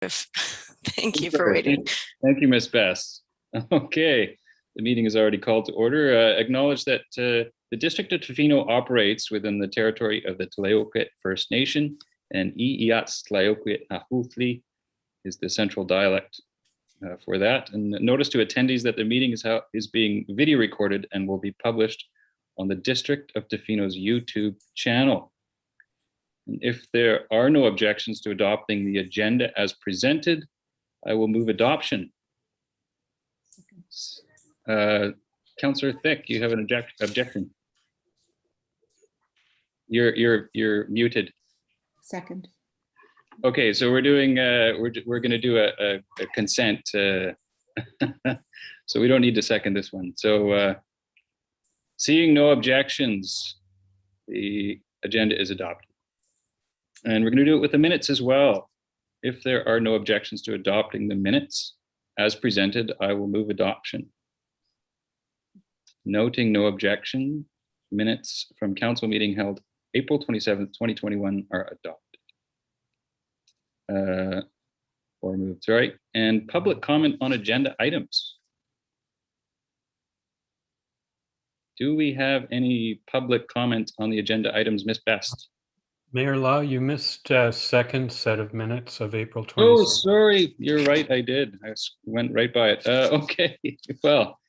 Thank you for waiting. Thank you, Ms. Best. Okay, the meeting is already called to order. Acknowledge that the District of Tofino operates within the territory of the Tla-o-qui-aht First Nation, and Tla-o-qui-aht is the central dialect for that. And notice to attendees that the meeting is being video recorded and will be published on the District of Tofino's YouTube channel. And if there are no objections to adopting the agenda as presented, I will move adoption. Councillor Thick, you have an objection. You're muted. Second. Okay, so we're doing we're going to do a consent, so we don't need to second this one. So seeing no objections, the agenda is adopted, and we're going to do it with the minutes as well. If there are no objections to adopting the minutes as presented, I will move adoption. Noting no objection, minutes from council meeting held April 27th, 2021 are adopted. Or moved, sorry. And public comment on agenda items. Do we have any public comment on the agenda items, Ms. Best? Mayor Law, you missed a second set of minutes of April 27th. Oh, sorry. You're right. I did. I went right by it. Okay. Well,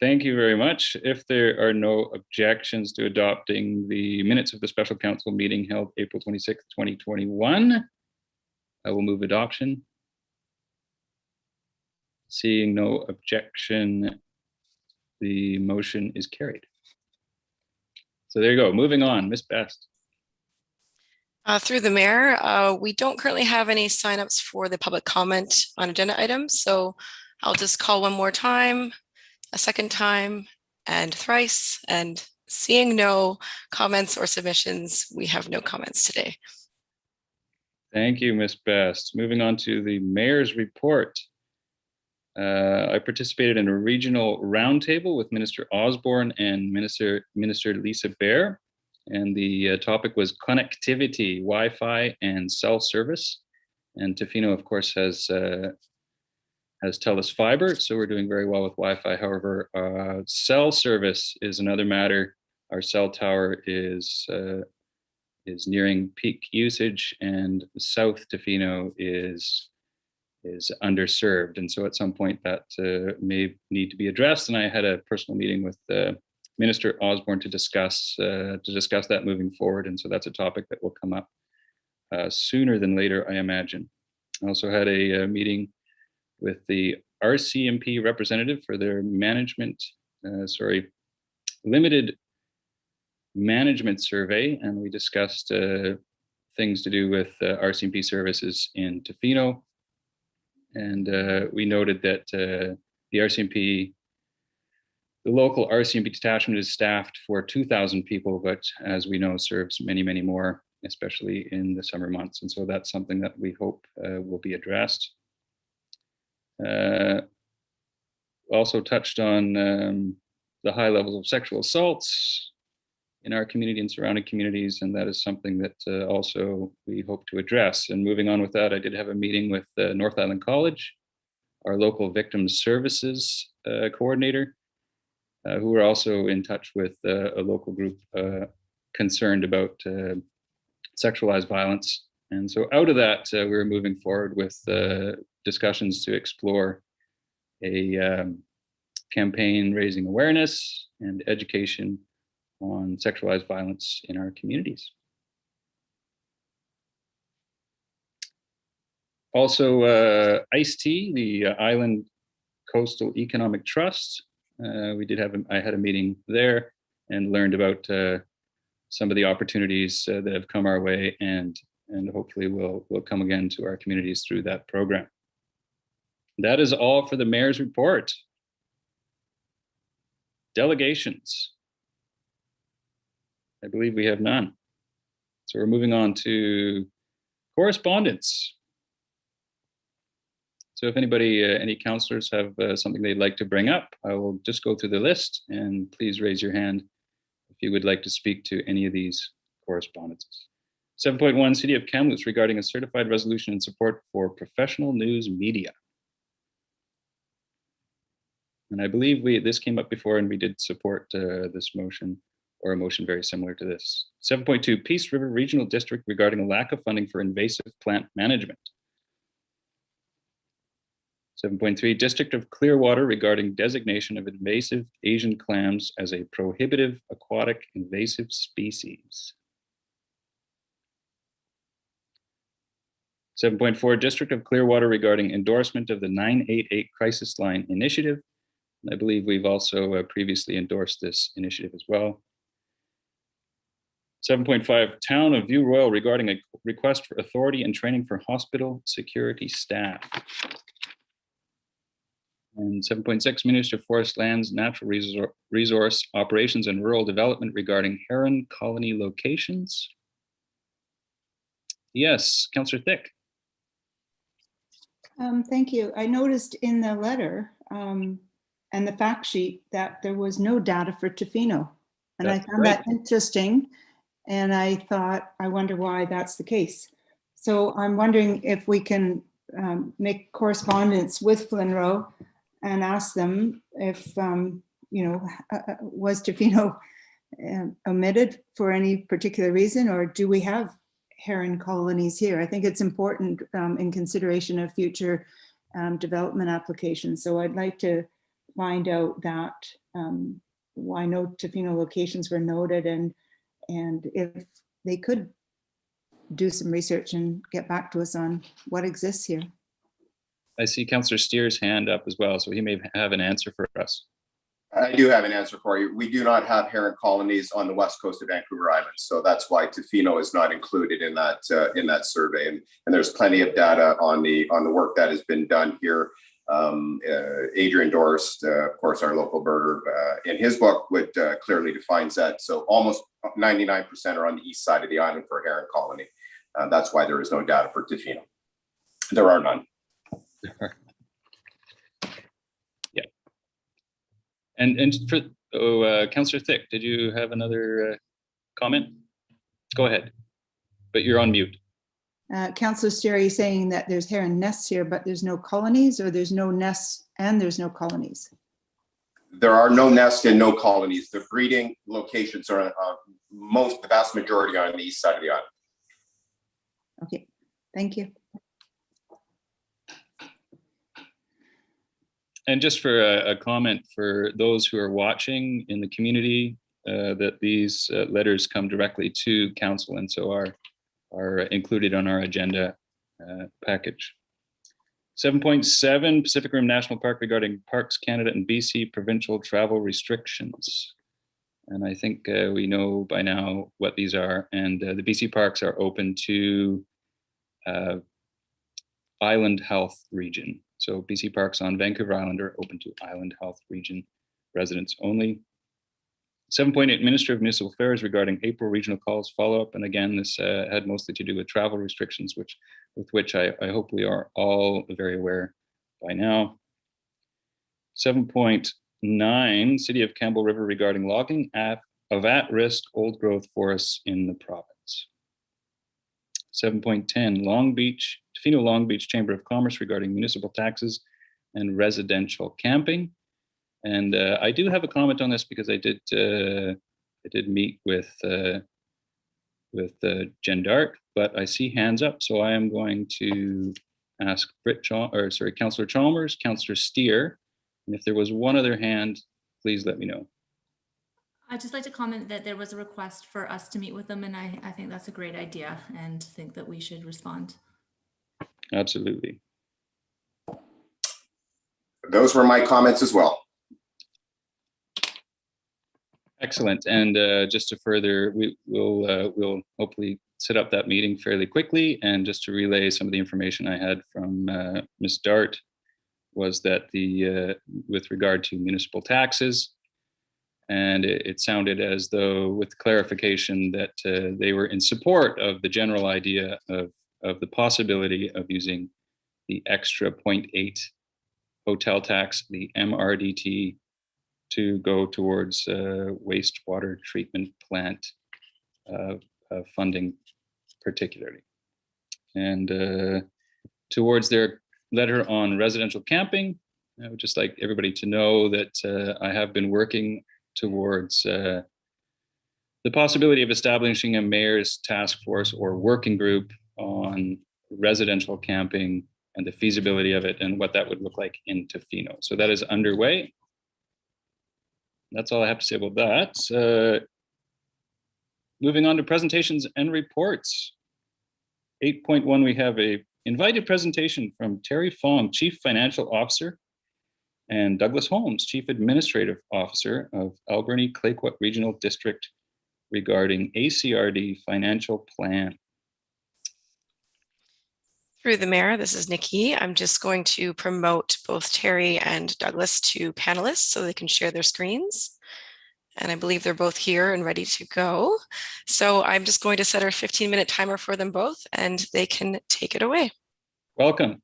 thank you very much. If there are no objections to adopting the minutes of the special council meeting held April 26th, 2021, I will move adoption. Seeing no objection, the motion is carried. So there you go. Moving on, Ms. Best. Through the mayor, we don't currently have any signups for the public comment on agenda items. So I'll just call one more time, a second time, and thrice. And seeing no comments or submissions, we have no comments today. Thank you, Ms. Best. Moving on to the mayor's report. I participated in a regional roundtable with Minister Osborne and Minister Lisa Bear, and the topic was connectivity, Wi-Fi, and cell service. And Tofino, of course, has TELUS fiber, so we're doing very well with Wi-Fi. However, cell service is another matter. Our cell tower is nearing peak usage, and South Tofino is underserved, and so at some point that may need to be addressed. And I had a personal meeting with Minister Osborne to discuss that moving forward, and so that's a topic that will come up sooner than later, I imagine. I also had a meeting with the RCMP representative for their limited management survey, and we discussed things to do with RCMP services in Tofino. And we noted that the local RCMP detachment is staffed for 2,000 people, but as we know, serves many, many more, especially in the summer months. And so that's something that we hope will be addressed. Also touched on the high levels of sexual assaults in our community and surrounding communities, and that is something that also we hope to address. And moving on with that, I did have a meeting with North Island College, our local victims services coordinator, who are also in touch with a local group concerned about sexualized violence. And so out of that, we're moving forward with discussions to explore a campaign raising awareness and education on sexualized violence in our communities. Also, ICE-T, the Island Coastal Economic Trust. I had a meeting there and learned about some of the opportunities that have come our way, and hopefully will come again to our communities through that program. That is all for the mayor's report. Delegations. I believe we have none. So we're moving on to correspondence. So if anybody, any councillors have something they'd like to bring up, I will just go through the list, and please raise your hand if you would like to speak to any of these correspondences. 7.1, City of Kamloops regarding a certified resolution in support for professional news media. And I believe this came up before and we did support this motion, or a motion very similar to this. 7.2, Peace River Regional District regarding a lack of funding for invasive plant management. 7.3, District of Clearwater regarding designation of invasive Asian clams as a prohibitive aquatic invasive species. 7.4, District of Clearwater regarding endorsement of the 988 Crisis Line Initiative. I believe we've also previously endorsed this initiative as well. 7.5, Town of View Royal regarding a request for authority and training for hospital security staff. And 7.6, Minister of Forest Lands, Natural Resource Operations and Rural Development regarding heron colony locations. Yes, Councillor Thick. Thank you. I noticed in the letter and the fact sheet that there was no data for Tofino. And I found that interesting. And I thought, I wonder why that's the case. So I'm wondering if we can make correspondence with Flinroe and ask them if, was Tofino omitted for any particular reason, or do we have heron colonies here? I think it's important in consideration of future development applications. So I'd like to find out that why no Tofino locations were noted, and if they could do some research and get back to us on what exists here. I see Councillor Steer's hand up as well, so he may have an answer for us. I do have an answer for you. We do not have heron colonies on the west coast of Vancouver Island, so that's why Tofino is not included in that survey. And there's plenty of data on the work that has been done here. Adrian Dorst, of course, our local birder, in his book would clearly defines that. So almost 99% are on the east side of the island for a heron colony. That's why there is no data for Tofino. There are none. Yeah. And for Councillor Thick, did you have another comment? Go ahead, but you're on mute. Councillor Steer, are you saying that there's heron nests here, but there's no colonies, or there's no nests and there's no colonies? There are no nests and no colonies. The breeding locations are the vast majority are on the east side of the island. Okay, thank you. And just for a comment for those who are watching in the community, that these letters come directly to council and so are included on our agenda package. 7.7, Pacific Rim National Park regarding Parks Canada and BC provincial travel restrictions. And I think we know by now what these are. And the BC parks are open to Island Health Region. So BC Parks on Vancouver Island are open to Island Health Region residents only. 7.8, Minister of Municipal Affairs regarding April regional calls follow-up. And again, this had mostly to do with travel restrictions, with which I hope we are all very aware by now. 7.9, City of Campbell River regarding logging of at-risk old growth forests in the province. 7.10, Tofino Long Beach Chamber of Commerce regarding municipal taxes and residential camping. And I do have a comment on this because I did meet with Jen Dark, but I see hands up, so I am going to ask Councillor Chalmers, Councillor Steer, and if there was one other hand, please let me know. I'd just like to comment that there was a request for us to meet with them, and I think that's a great idea and think that we should respond. Absolutely. Those were my comments as well. Excellent. And just to further, we'll hopefully set up that meeting fairly quickly. And just to relay some of the information I had from Ms. Dart was that with regard to municipal taxes, and it sounded as though with clarification that they were in support of the general idea of the possibility of using the extra 0.8 hotel tax, the MRDT, to go towards wastewater treatment plant funding particularly. And towards their letter on residential camping, I would just like everybody to know that I have been working towards the possibility of establishing a mayor's task force or working group on residential camping and the feasibility of it and what that would look like in Tofino. So that is underway. That's all I have to say about that. Moving on to presentations and reports. 8.1, we have a invited presentation from Terry Fong, Chief Financial Officer, and Douglas Holmes, Chief Administrative Officer of Alberni-Clayoquot Regional District regarding ACRD financial plan. Through the mayor, this is Nikki. I'm just going to promote both Terry and Douglas to panelists so they can share their screens. And I believe they're both here and ready to go. So I'm just going to set our 15-minute timer for them both and they can take it away. Welcome.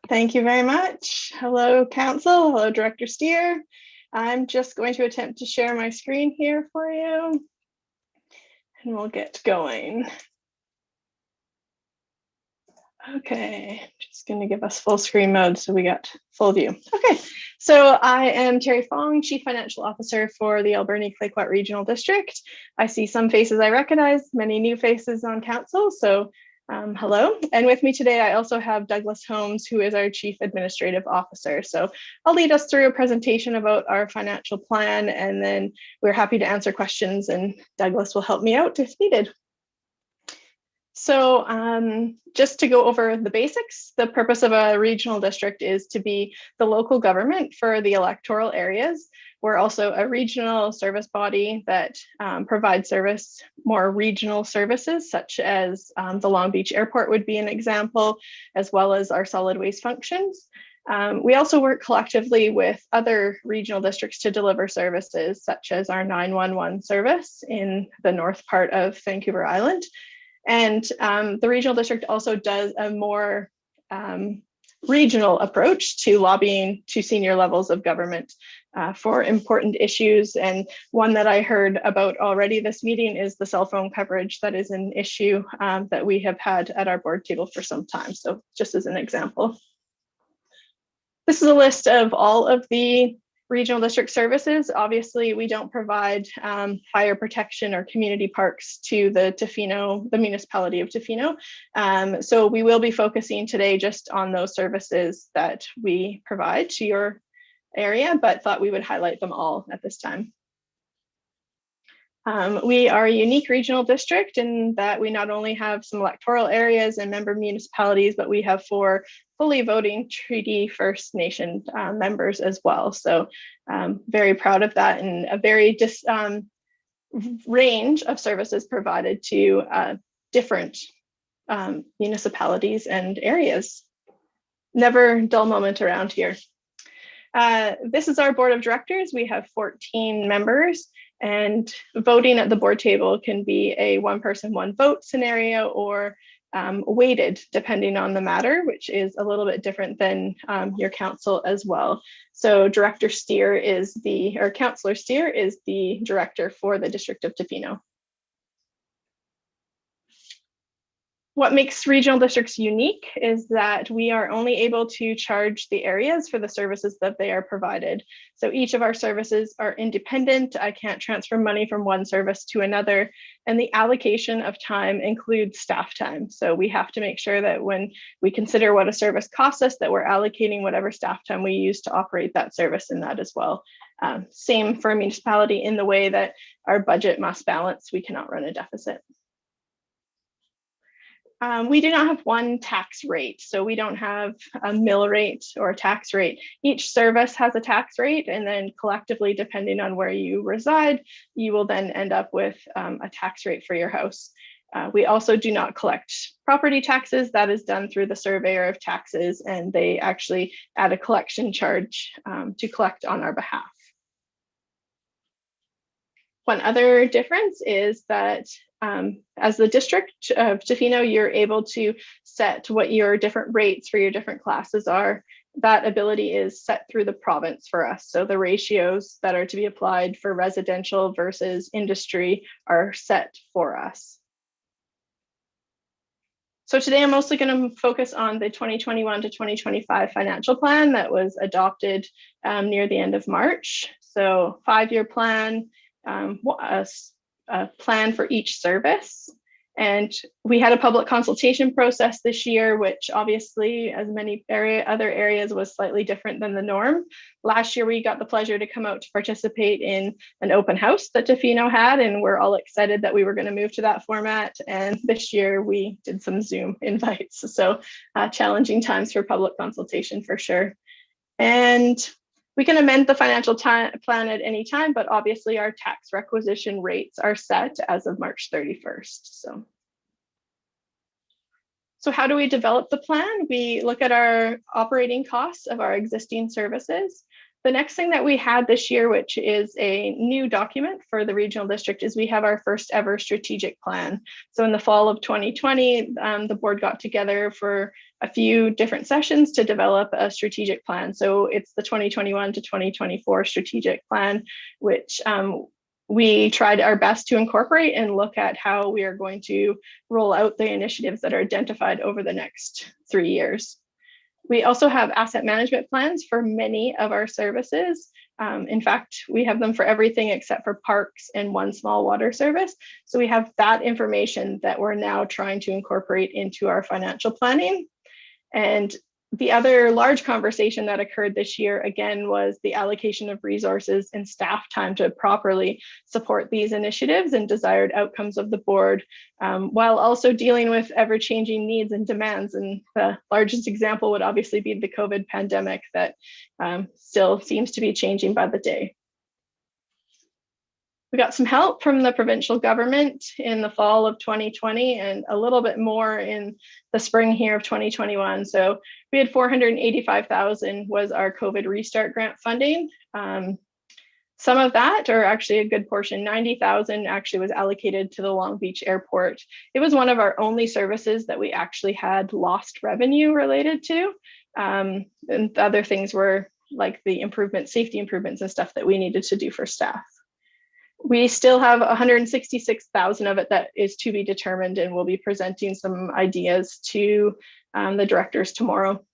Thank you very much. Hello, Council. Hello, Director Steer. I'm just going to attempt to share my screen here for you and we'll get going. Okay, just going to give us full screen mode so we got full view. Okay, so I am Terry Fong, Chief Financial Officer for the Alberni-Clayoquot Regional District. I see some faces I recognize, many new faces on council, so hello. And with me today, I also have Douglas Holmes, who is our Chief Administrative Officer. So I'll lead us through a presentation about our financial plan, and then we're happy to answer questions, and Douglas will help me out if needed. So just to go over the basics, the purpose of a regional district is to be the local government for the electoral areas. We're also a regional service body that provides more regional services, such as the Long Beach Airport would be an example, as well as our solid waste functions. We also work collectively with other regional districts to deliver services, such as our 911 service in the north part of Vancouver Island. And the regional district also does a more regional approach to lobbying to senior levels of government for important issues. And one that I heard about already this meeting is the cell phone coverage. That is an issue that we have had at our board table for some time. So just as an example. This is a list of all of the regional district services. Obviously, we don't provide fire protection or community parks to the municipality of Tofino. So we will be focusing today just on those services that we provide to your area, but thought we would highlight them all at this time. We are a unique regional district in that we not only have some electoral areas and member municipalities, but we have 4 fully voting Treaty First Nation members as well. So very proud of that, and a very range of services provided to different municipalities and areas. Never dull moment around here. This is our board of directors. We have 14 members, and voting at the board table can be a 1 person, 1 vote scenario, or weighted depending on the matter, which is a little bit different than your council as well. So Councillor Steer is the director for the District of Tofino. What makes regional districts unique is that we are only able to charge the areas for the services that they are provided. So each of our services are independent. I can't transfer money from one service to another. And the allocation of time includes staff time. So we have to make sure that when we consider what a service costs us, that we're allocating whatever staff time we use to operate that service in that as well. Same for a municipality in the way that our budget must balance. We cannot run a deficit. We do not have one tax rate, so we don't have a mill rate or a tax rate. Each service has a tax rate, and then collectively, depending on where you reside, you will then end up with a tax rate for your house. We also do not collect property taxes. That is done through the surveyor of taxes, and they actually add a collection charge to collect on our behalf. One other difference is that as the District of Tofino, you're able to set what your different rates for your different classes are. That ability is set through the province for us. So the ratios that are to be applied for residential versus industry are set for us. So today I'm mostly going to focus on the 2021 to 2025 financial plan that was adopted near the end of March. So 5-year plan, a plan for each service. And we had a public consultation process this year, which obviously, as many other areas, was slightly different than the norm. Last year, we got the pleasure to come out to participate in an open house that Tofino had, and we're all excited that we were going to move to that format. And this year, we did some Zoom invites. So challenging times for public consultation for sure. And we can amend the financial plan at any time, but obviously our tax requisition rates are set as of March 31st. So how do we develop the plan? We look at our operating costs of our existing services. The next thing that we had this year, which is a new document for the regional district, is we have our first ever strategic plan. So in the fall of 2020, the board got together for a few different sessions to develop a strategic plan. So it's the 2021 to 2024 strategic plan, which we tried our best to incorporate and look at how we are going to roll out the initiatives that are identified over the next 3 years. We also have asset management plans for many of our services. In fact, we have them for everything except for parks and one small water service. So we have that information that we're now trying to incorporate into our financial planning. And the other large conversation that occurred this year, again, was the allocation of resources and staff time to properly support these initiatives and desired outcomes of the board, while also dealing with ever-changing needs and demands. And the largest example would obviously be the COVID pandemic that still seems to be changing by the day. We got some help from the provincial government in the fall of 2020 and a little bit more in the spring here of 2021. So we had $485,000 was our COVID restart grant funding. Some of that, or actually a good portion, $90,000 actually was allocated to the Long Beach Airport. It was one of our only services that we actually had lost revenue related to. And the other things were like the improvements, safety improvements and stuff that we needed to do for staff. We still have 166,000 of it that is to be determined, and we'll be presenting some ideas to the directors tomorrow.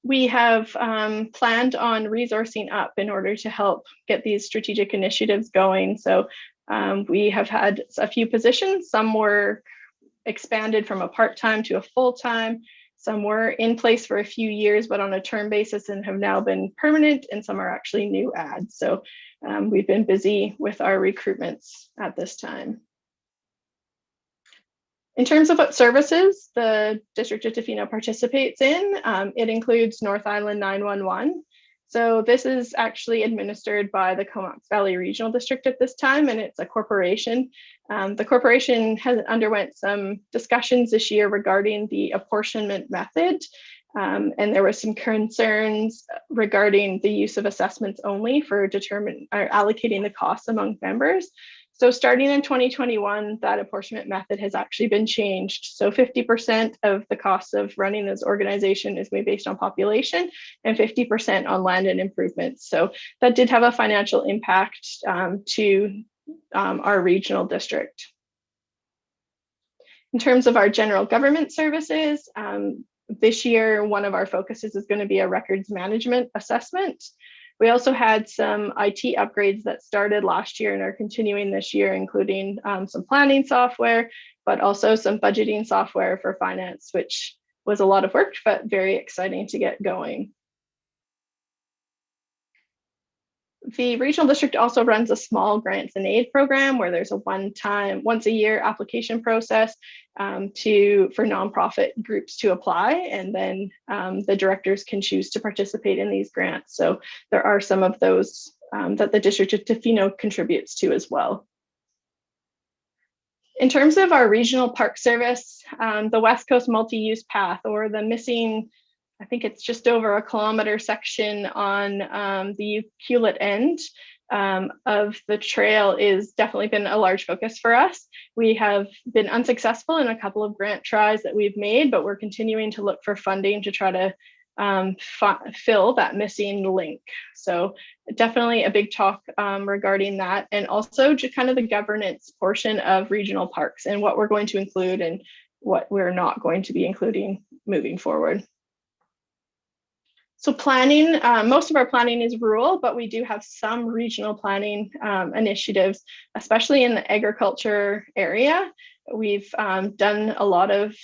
We have planned on resourcing up in order to help get these strategic initiatives going. So we have had a few positions. Some were expanded from a part-time to a full-time. Some were in place for a few years, but on a term basis and have now been permanent, and some are actually new ads. So we've been busy with our recruitments at this time. In terms of what services the District of Tofino participates in, it includes North Island 911. So this is actually administered by the Kamloops Valley Regional District at this time, and it's a corporation. The corporation has underwent some discussions this year regarding the apportionment method, and there were some concerns regarding the use of assessments only for allocating the costs among members. So starting in 2021, that apportionment method has actually been changed. So 50% of the cost of running this organization is based on population and 50% on land and improvements. So that did have a financial impact to our regional district. In terms of our general government services, this year, one of our focuses is going to be a records management assessment. We also had some IT upgrades that started last year and are continuing this year, including some planning software, but also some budgeting software for finance, which was a lot of work, but very exciting to get going. The regional district also runs a small grants and aid program where there's a once a year application process for nonprofit groups to apply, and then the directors can choose to participate in these grants. So there are some of those that the District of Tofino contributes to as well. In terms of our regional park service, the West Coast Multi-Use Path, or the missing, I think it's just over a kilometer section on the Hewlett end of the trail, is definitely been a large focus for us. We have been unsuccessful in a couple of grant tries that we've made, but we're continuing to look for funding to try to fill that missing link. So definitely a big talk regarding that, and also just kind of the governance portion of regional parks and what we're going to include and what we're not going to be including moving forward. So planning, most of our planning is rural, but we do have some regional planning initiatives, especially in the agriculture area. We've had a lot of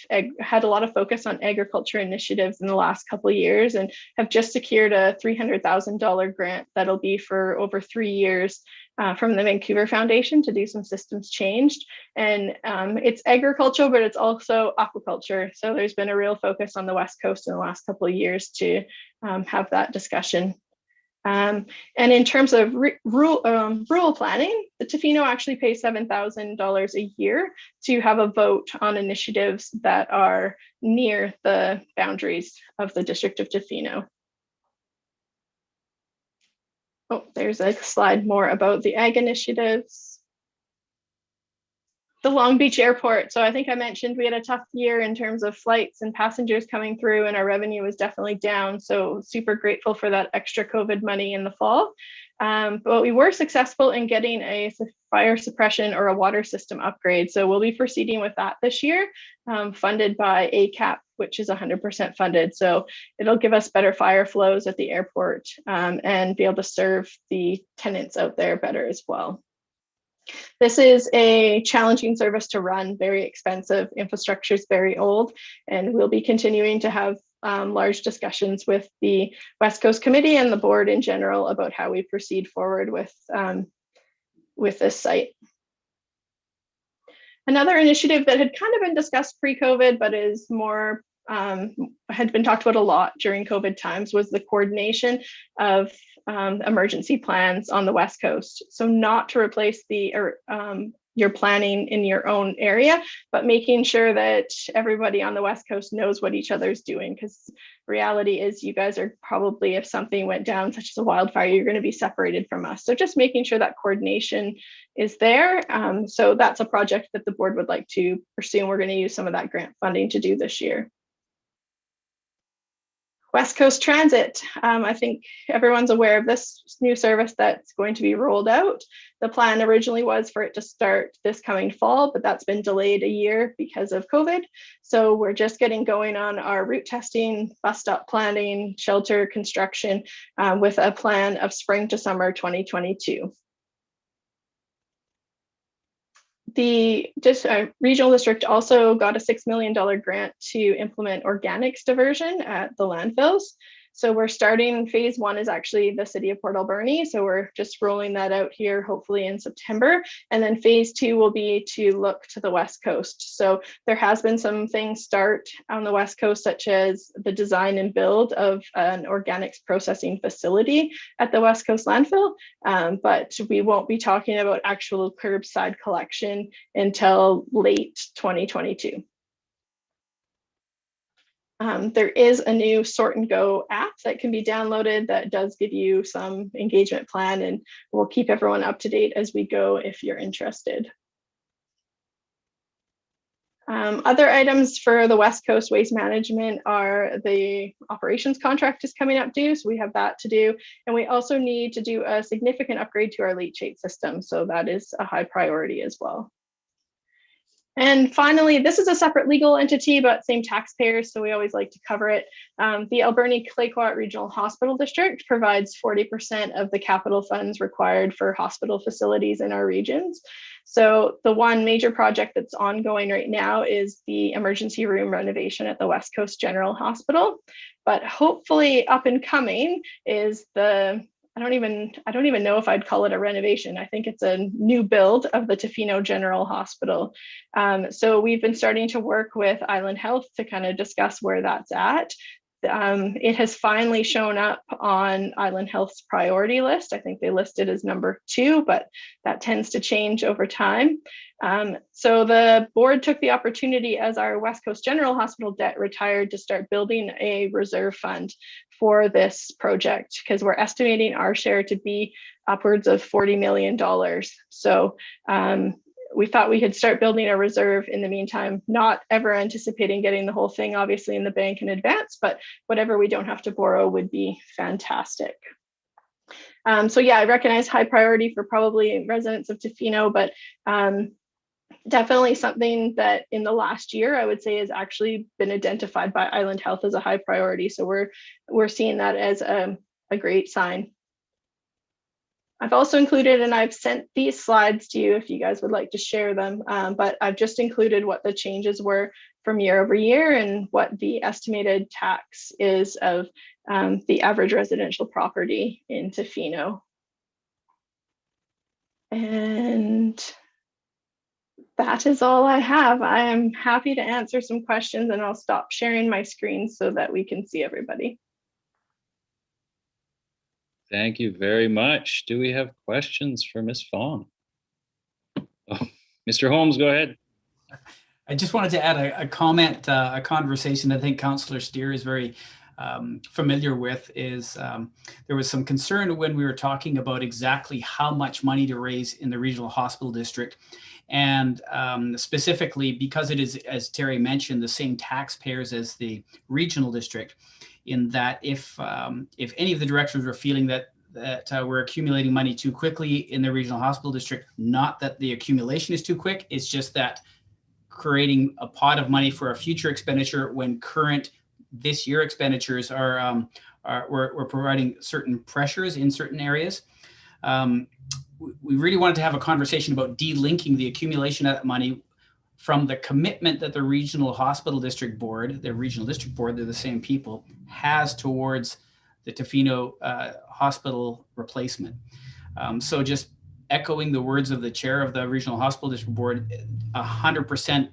focus on agriculture initiatives in the last couple of years, and have just secured a $300,000 grant that'll be for over 3 years from the Vancouver Foundation to do some systems changed. And it's agriculture, but it's also aquaculture. So there's been a real focus on the West Coast in the last couple of years to have that discussion. And in terms of rural planning, the Tofino actually pays $7,000 a year to have a vote on initiatives that are near the boundaries of the District of Tofino. Oh, there's a slide more about the ag initiatives. The Long Beach Airport. So I think I mentioned we had a tough year in terms of flights and passengers coming through, and our revenue was definitely down. So super grateful for that extra COVID money in the fall. But we were successful in getting a fire suppression or a water system upgrade. So we'll be proceeding with that this year, funded by ACAP, which is 100% funded. So it'll give us better fire flows at the airport and be able to serve the tenants out there better as well. This is a challenging service to run, very expensive, infrastructure is very old, and we'll be continuing to have large discussions with the West Coast Committee and the board in general about how we proceed forward with this site. Another initiative that had kind of been discussed pre-COVID, but is more had been talked about a lot during COVID times, was the coordination of emergency plans on the West Coast. So not to replace your planning in your own area, but making sure that everybody on the West Coast knows what each other's doing. Because reality is you guys are probably, if something went down, such as a wildfire, you're going to be separated from us. So just making sure that coordination is there. So that's a project that the board would like to pursue, and we're going to use some of that grant funding to do this year. West Coast Transit. I think everyone's aware of this new service that's going to be rolled out. The plan originally was for it to start this coming fall, but that's been delayed a year because of COVID. So we're just getting going on our route testing, bus stop planning, shelter construction with a plan of spring to summer 2022. The regional district also got a $6 million grant to implement organics diversion at the landfills. So we're starting, phase 1 is actually the city of Port Alberni. So we're just rolling that out here, hopefully in September. And then phase 2 will be to look to the West Coast. So there has been some things start on the West Coast, such as the design and build of an organics processing facility at the West Coast landfill. But we won't be talking about actual curbside collection until late 2022. There is a new Sort and Go app that can be downloaded that does give you some engagement plan, and we'll keep everyone up to date as we go if you're interested. Other items for the West Coast Waste Management are the operations contract is coming up due, so we have that to do. And we also need to do a significant upgrade to our leachate system, so that is a high priority as well. And finally, this is a separate legal entity, but same taxpayers, so we always like to cover it. The Alberni Tla-o-qui-aht Regional Hospital District provides 40% of the capital funds required for hospital facilities in our regions. So the one major project that's ongoing right now is the emergency room renovation at the West Coast General Hospital. But hopefully up and coming is the I don't even know if I'd call it a renovation. I think it's a new build of the Tofino General Hospital. So we've been starting to work with Island Health to kind of discuss where that's at. It has finally shown up on Island Health's priority list. I think they listed as number 2, but that tends to change over time. So the board took the opportunity as our West Coast General Hospital debt retired to start building a reserve fund for this project, because we're estimating our share to be upwards of $40 million. So we thought we could start building a reserve in the meantime, not ever anticipating getting the whole thing obviously in the bank in advance, but whatever we don't have to borrow would be fantastic. So yeah, I recognize high priority for probably residents of Tofino, but definitely something that in the last year, I would say has actually been identified by Island Health as a high priority. So we're seeing that as a great sign. I've also included, and I've sent these slides to you if you guys would like to share them, but I've just included what the changes were from year over year and what the estimated tax is of the average residential property in Tofino. And that is all I have. I am happy to answer some questions, and I'll stop sharing my screen so that we can see everybody. Thank you very much. Do we have questions for Ms. Fong? Oh, Mr. Holmes, go ahead. I just wanted to add a comment, a conversation I think Councillor Steer is very familiar with. Is there was some concern when we were talking about exactly how much money to raise in the regional hospital district. And specifically because it is, as Terry mentioned, the same taxpayers as the regional district, in that if any of the directors were feeling that we're accumulating money too quickly in the regional hospital district, not that the accumulation is too quick, it's just that creating a pot of money for a future expenditure when current this year expenditures we're providing certain pressures in certain areas. We really wanted to have a conversation about delinking the accumulation of that money from the commitment that the regional hospital district board, the regional district board, they're the same people, has towards the Tofino hospital replacement. So just echoing the words of the chair of the regional hospital district board, 100%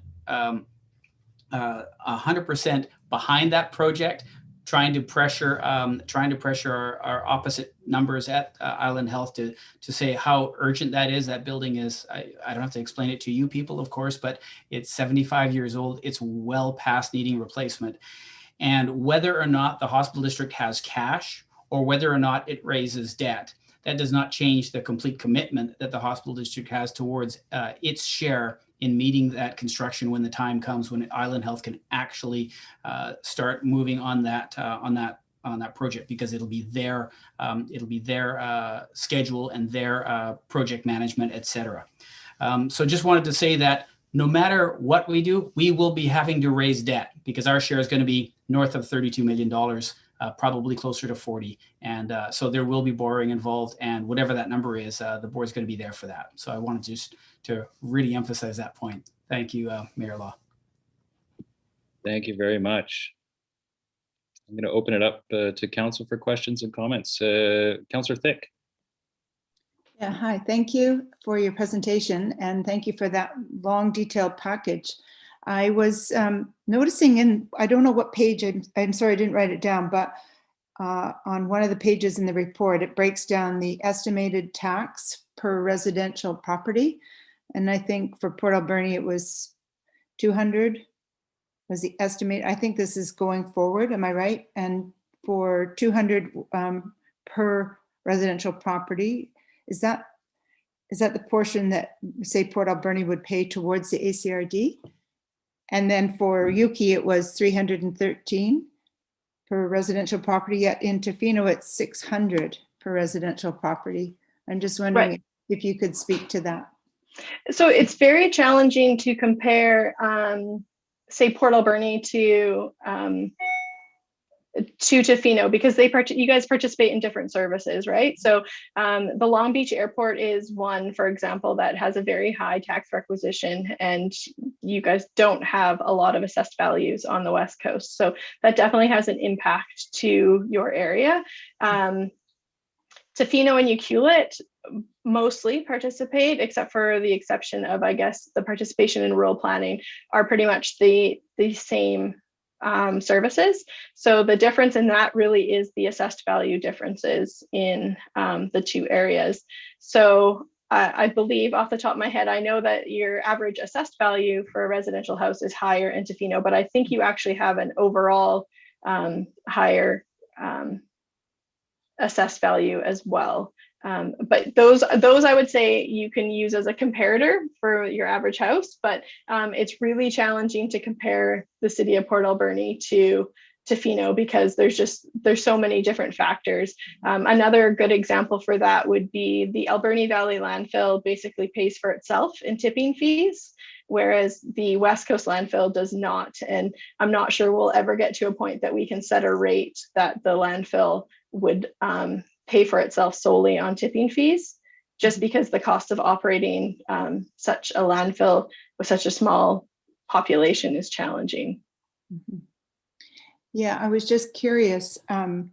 behind that project, trying to pressure our opposite numbers at Island Health to say how urgent that is. That building is, I don't have to explain it to you people, of course, but it's 75 years old. It's well past needing replacement. And whether or not the hospital district has cash or whether or not it raises debt, that does not change the complete commitment that the hospital district has towards its share in meeting that construction when the time comes when Island Health can actually start moving on that project, because it'll be their schedule and their project management, etc. So just wanted to say that no matter what we do, we will be having to raise debt because our share is going to be north of $32 million, probably closer to 40. And so there will be borrowing involved, and whatever that number is, the board's going to be there for that. So I wanted just to really emphasize that point. Thank you, Mayor Law. Thank you very much. I'm going to open it up to council for questions and comments. Councillor Thick. Yeah, hi, thank you for your presentation, and thank you for that long detailed package. I was noticing in, I don't know what page, I'm sorry I didn't write it down, but on one of the pages in the report, it breaks down the estimated tax per residential property. And I think for Port Alberni, it was 200 was the estimate. I think this is going forward, am I right? And for 200 per residential property, is that the portion that, say, Port Alberni would pay towards the ACRD? And then for Yuki, it was 313 per residential property, yet in Tofino, it's 600 per residential property. I'm just wondering if you could speak to that. So it's very challenging to compare, say, Port Alberni to Tofino, because you guys participate in different services, right? So the Long Beach Airport is one, for example, that has a very high tax requisition, and you guys don't have a lot of assessed values on the West Coast. So that definitely has an impact to your area. Tofino and Ucluelet mostly participate, except for the exception of, I guess, the participation in rural planning, are pretty much the same services. So the difference in that really is the assessed value differences in the two areas. So I believe, off the top of my head, I know that your average assessed value for a residential house is higher in Tofino, but I think you actually have an overall higher assessed value as well. But those I would say you can use as a comparator for your average house, but it's really challenging to compare the city of Port Alberni to Tofino because there's so many different factors. Another good example for that would be the Alberni Valley landfill basically pays for itself in tipping fees, whereas the West Coast landfill does not. And I'm not sure we'll ever get to a point that we can set a rate that the landfill would pay for itself solely on tipping fees, just because the cost of operating such a landfill with such a small population is challenging. Mm-hmm. Yeah, I was just curious. And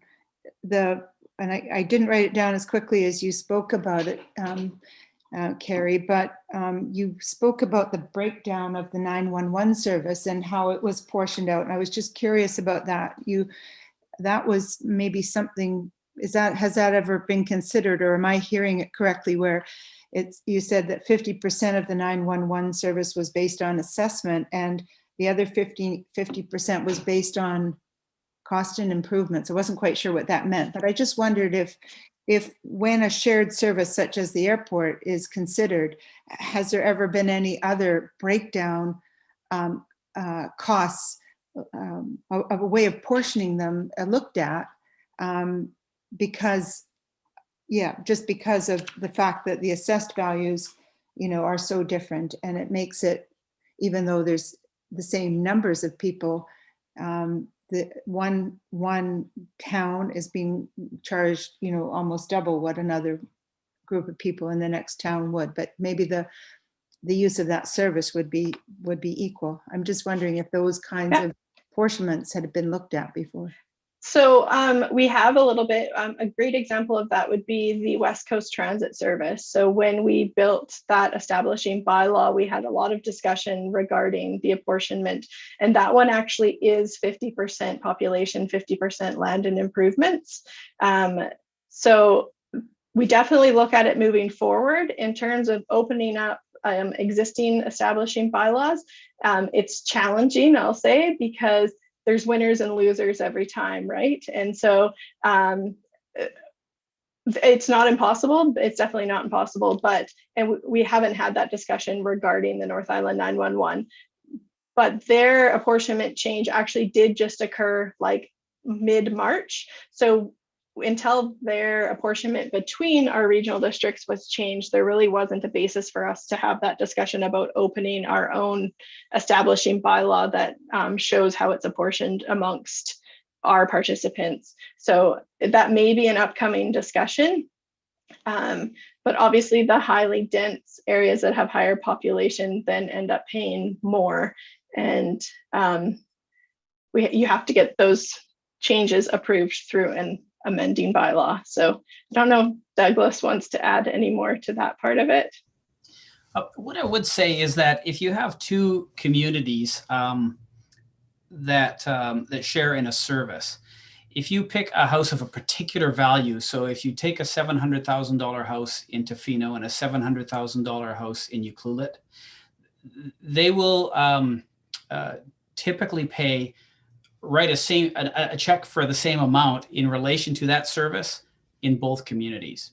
I didn't write it down as quickly as you spoke about it, Carrie, but you spoke about the breakdown of the 911 service and how it was portioned out. And I was just curious about that. That was maybe something, has that ever been considered, or am I hearing it correctly, where you said that 50% of the 911 service was based on assessment and the other 50% was based on cost and improvements? I wasn't quite sure what that meant, but I just wondered if when a shared service such as the airport is considered, has there ever been any other breakdown costs, a way of portioning them looked at, because of the fact that the assessed values, are so different, and it makes it, even though there's the same numbers of people, the one town is being charged, almost double what another group of people in the next town would. But maybe the use of that service would be equal. I'm just wondering if those kinds of apportionments had been looked at before. So we have a little bit, a great example of that would be the West Coast Transit Service. So when we built that establishing bylaw, we had a lot of discussion regarding the apportionment. And that one actually is 50% population, 50% land and improvements. So we definitely look at it moving forward in terms of opening up existing establishing bylaws. It's challenging, I'll say, because there's winners and losers every time, right? And so it's not impossible. It's definitely not impossible, and we haven't had that discussion regarding the North Island 911, but their apportionment change actually did just occur like mid-March. So until their apportionment between our regional districts was changed, there really wasn't a basis for us to have that discussion about opening our own establishing bylaw that shows how it's apportioned amongst our participants. So that may be an upcoming discussion, but obviously the highly dense areas that have higher population then end up paying more, and you have to get those changes approved through an amending bylaw. So I don't know if Douglas wants to add any more to that part of it. What I would say is that if you have two communities that share in a service, if you pick a house of a particular value, so if you take a $700,000 house in Tofino and a $700,000 house in Ucluelet, they will typically write a check for the same amount in relation to that service in both communities.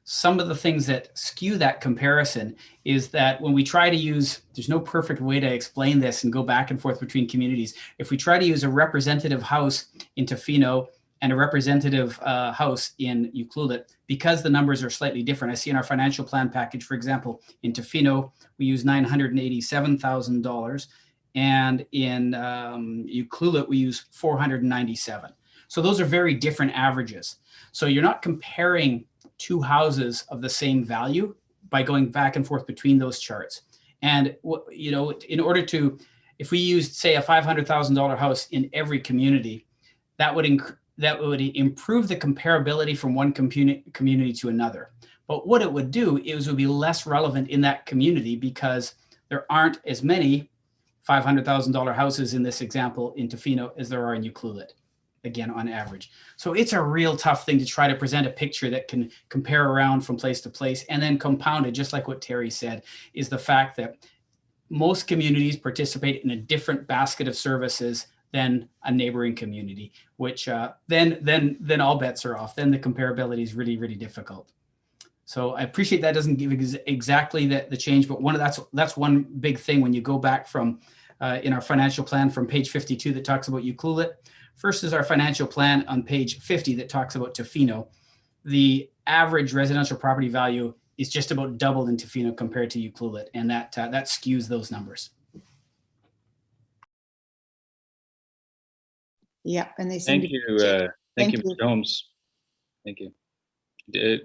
Some of the things that skew that comparison is that when we try to use, there's no perfect way to explain this and go back and forth between communities. If we try to use a representative house in Tofino and a representative house in Ucluelet, because the numbers are slightly different. I see in our financial plan package, for example, in Tofino, we use $987,000. And in Ucluelet, we use 497. So those are very different averages. So you're not comparing two houses of the same value by going back and forth between those charts. And in order to, if we used, say, a $500,000 house in every community, that would improve the comparability from one community to another. But what it would do is it would be less relevant in that community because there aren't as many $500,000 houses in this example in Tofino as there are in Ucluelet, again, on average. So it's a real tough thing to try to present a picture that can compare around from place to place, and then compounded, just like what Terry said, is the fact that most communities participate in a different basket of services than a neighboring community, which then all bets are off. Then the comparability is really, really difficult. So I appreciate that doesn't give exactly the change, but that's one big thing when you go back from in our financial plan from page 52 that talks about Ucluelet. First is our financial plan on page 50 that talks about Tofino. The average residential property value is just about doubled in Tofino compared to Ucluelet, and that skews those numbers. Yeah, and they seem Thank to you. change. Thank you, Mr. Holmes. Thank you.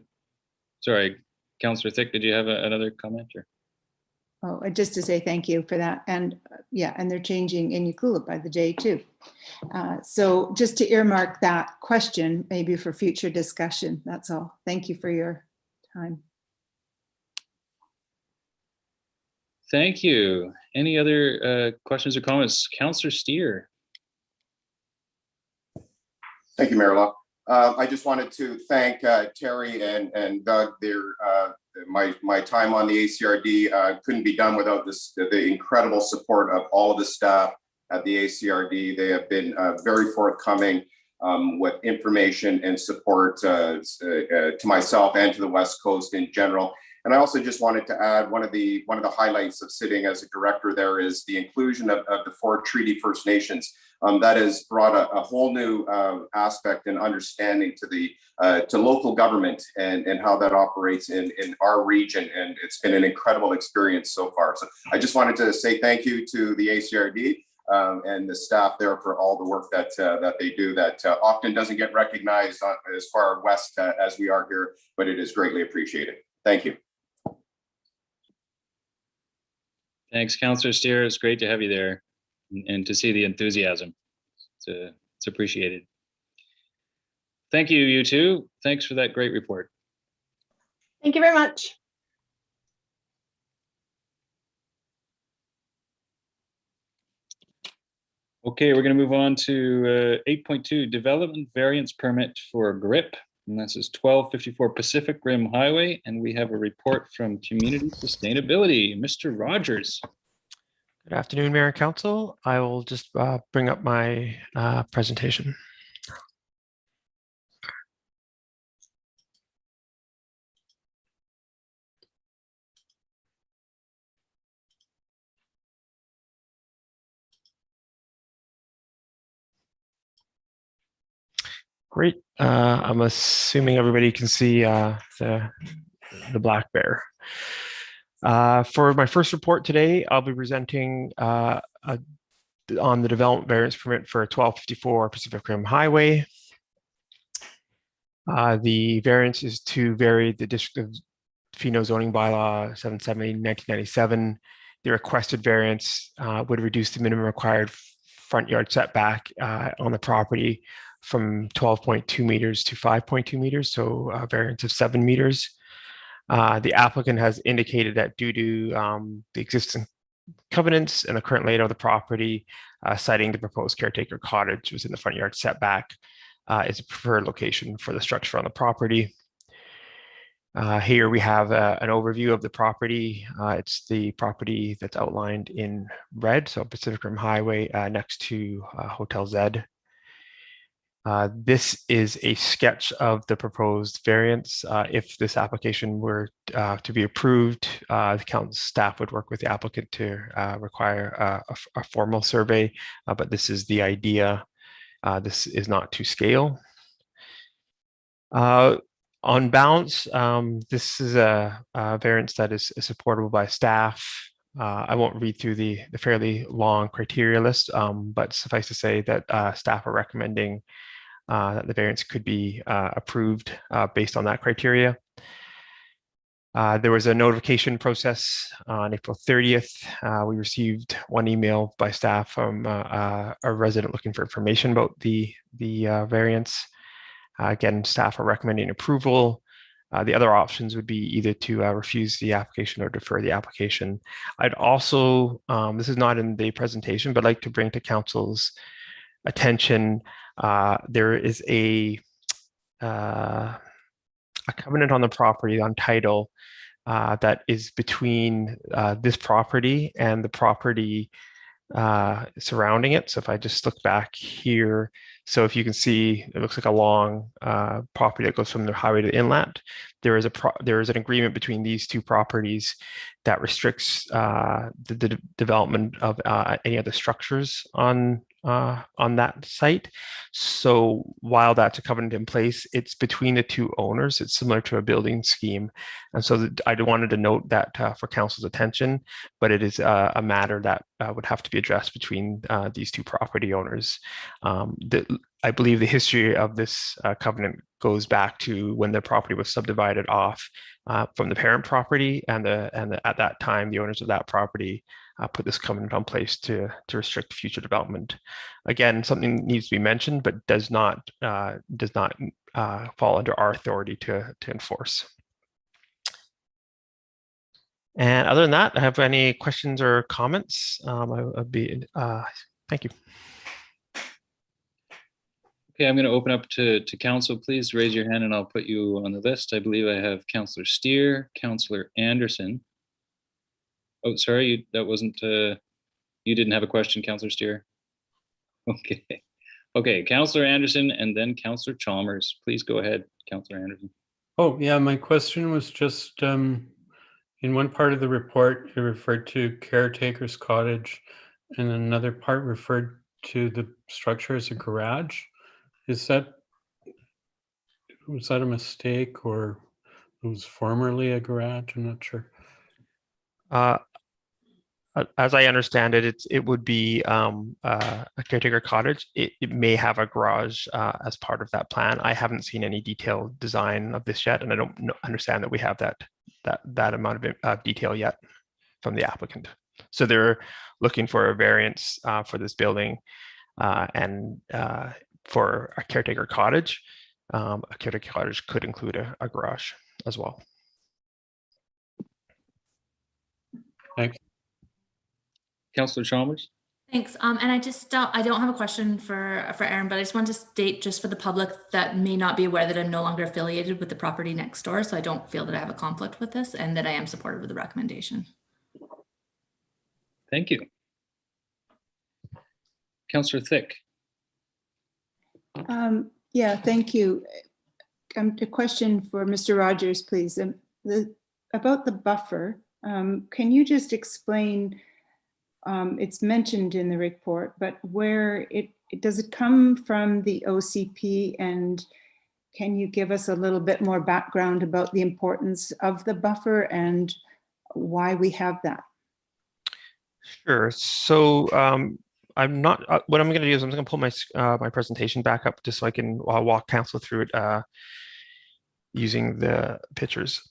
Sorry, Councillor Thick, did you have another comment? Or? Oh, just to say thank you for that. And yeah, and they're changing in Ucluelet by the day too. So just to earmark that question, maybe for future discussion, that's all. Thank you for your time. Thank you. Any other questions or comments? Councillor Steer. Thank you, Mayor Law. I just wanted to thank Terry and Doug. My time on the ACRD couldn't be done without the incredible support of all of the staff at the ACRD. They have been very forthcoming with information and support to myself and to the West Coast in general. And I also just wanted to add one of the highlights of sitting as a director there is the inclusion of the 4 treaty First Nations. That has brought a whole new aspect and understanding to local government and how that operates in our region. And it's been an incredible experience so far. So I just wanted to say thank you to the ACRD and the staff there for all the work that they do that often doesn't get recognized as far west as we are here, but it is greatly appreciated. Thank you. Thanks, Councillor Steer. It's great to have you there and to see the enthusiasm. It's appreciated. Thank you, you two. Thanks for that great report. Thank you very much. Okay, we're going to move on to 8.2, Development Variance Permit for GRIP. And this is 1254 Pacific Rim Highway. And we have a report from Community Sustainability. Mr. Rogers. Good afternoon, Mayor and Council. I will just bring up my presentation. Great. I'm assuming everybody can see the black bear. For my first report today, I'll be presenting on the development variance permit for 1254 Pacific Rim Highway. The variance is to vary the District of Tofino zoning bylaw 770 1997. The requested variance would reduce the minimum required front yard setback on the property from 12.2 meters to 5.2 meters, so a variance of 7 meters. The applicant has indicated that due to the existing covenants and the current layout of the property, citing the proposed caretaker cottage within the front yard setback is a preferred location for the structure on the property. Here we have an overview of the property. It's the property that's outlined in red, so Pacific Rim Highway next to Hotel Z. This is a sketch of the proposed variance. If this application were to be approved, the council staff would work with the applicant to require a formal survey, but this is the idea. This is not to scale. On balance, this is a variance that is supportable by staff. I won't read through the fairly long criteria list, but suffice to say that staff are recommending that the variance could be approved based on that criteria. There was a notification process on April 30th. We received one email by staff from a resident looking for information about the variance. Again, staff are recommending approval. The other options would be either to refuse the application or defer the application. I'd also, this is not in the presentation, but like to bring to council's attention, there is a covenant on the property on title that is between this property and the property surrounding it. So if I just look back here, so if you can see, it looks like a long property that goes from the highway to the inlet. There is an agreement between these two properties that restricts the development of any other structures on that site. So while that's a covenant in place, it's between the two owners. It's similar to a building scheme. And so I wanted to note that for council's attention, but it is a matter that would have to be addressed between these two property owners. I believe the history of this covenant goes back to when the property was subdivided off from the parent property, and at that time, the owners of that property put this covenant on place to restrict future development. Again, something needs to be mentioned, but does not fall under our authority to enforce. And other than that, I have any questions or comments? Thank you. Okay, I'm going to open up to council. Please raise your hand and I'll put you on the list. I believe I have Councillor Steer, Councillor Anderson. Oh, sorry, that wasn't, you didn't have a question, Councillor Steer? Okay. Okay, Councillor Anderson and then Councillor Chalmers. Please go ahead, Councillor Anderson. Oh, yeah, my question was just, in one part of the report, you referred to caretaker's cottage, and another part referred to the structure as a garage. Was that a mistake, or it was formerly a garage? I'm not sure. As I understand it, it would be a caretaker cottage. It may have a garage as part of that plan. I haven't seen any detailed design of this yet, and I don't understand that we have that amount of detail yet from the applicant. So they're looking for a variance for this building and for a caretaker cottage. A caretaker cottage could include a garage as well. Thanks. Councillor Chalmers. Thanks. And I don't have a question for Aaron, but I just want to state, just for the public that may not be aware, that I'm no longer affiliated with the property next door, so I don't feel that I have a conflict with this, and that I am supportive of the recommendation. Thank you. Councillor Thick. Yeah, thank you. A question for Mr. Rogers, please. About the buffer, can you just explain, it's mentioned in the report, but where does it come from the OCP, and can you give us a little bit more background about the importance of the buffer and why we have that? Sure. So I'm not. What I'm going to do is I'm going to pull my presentation back up just so I can walk council through it using the pictures.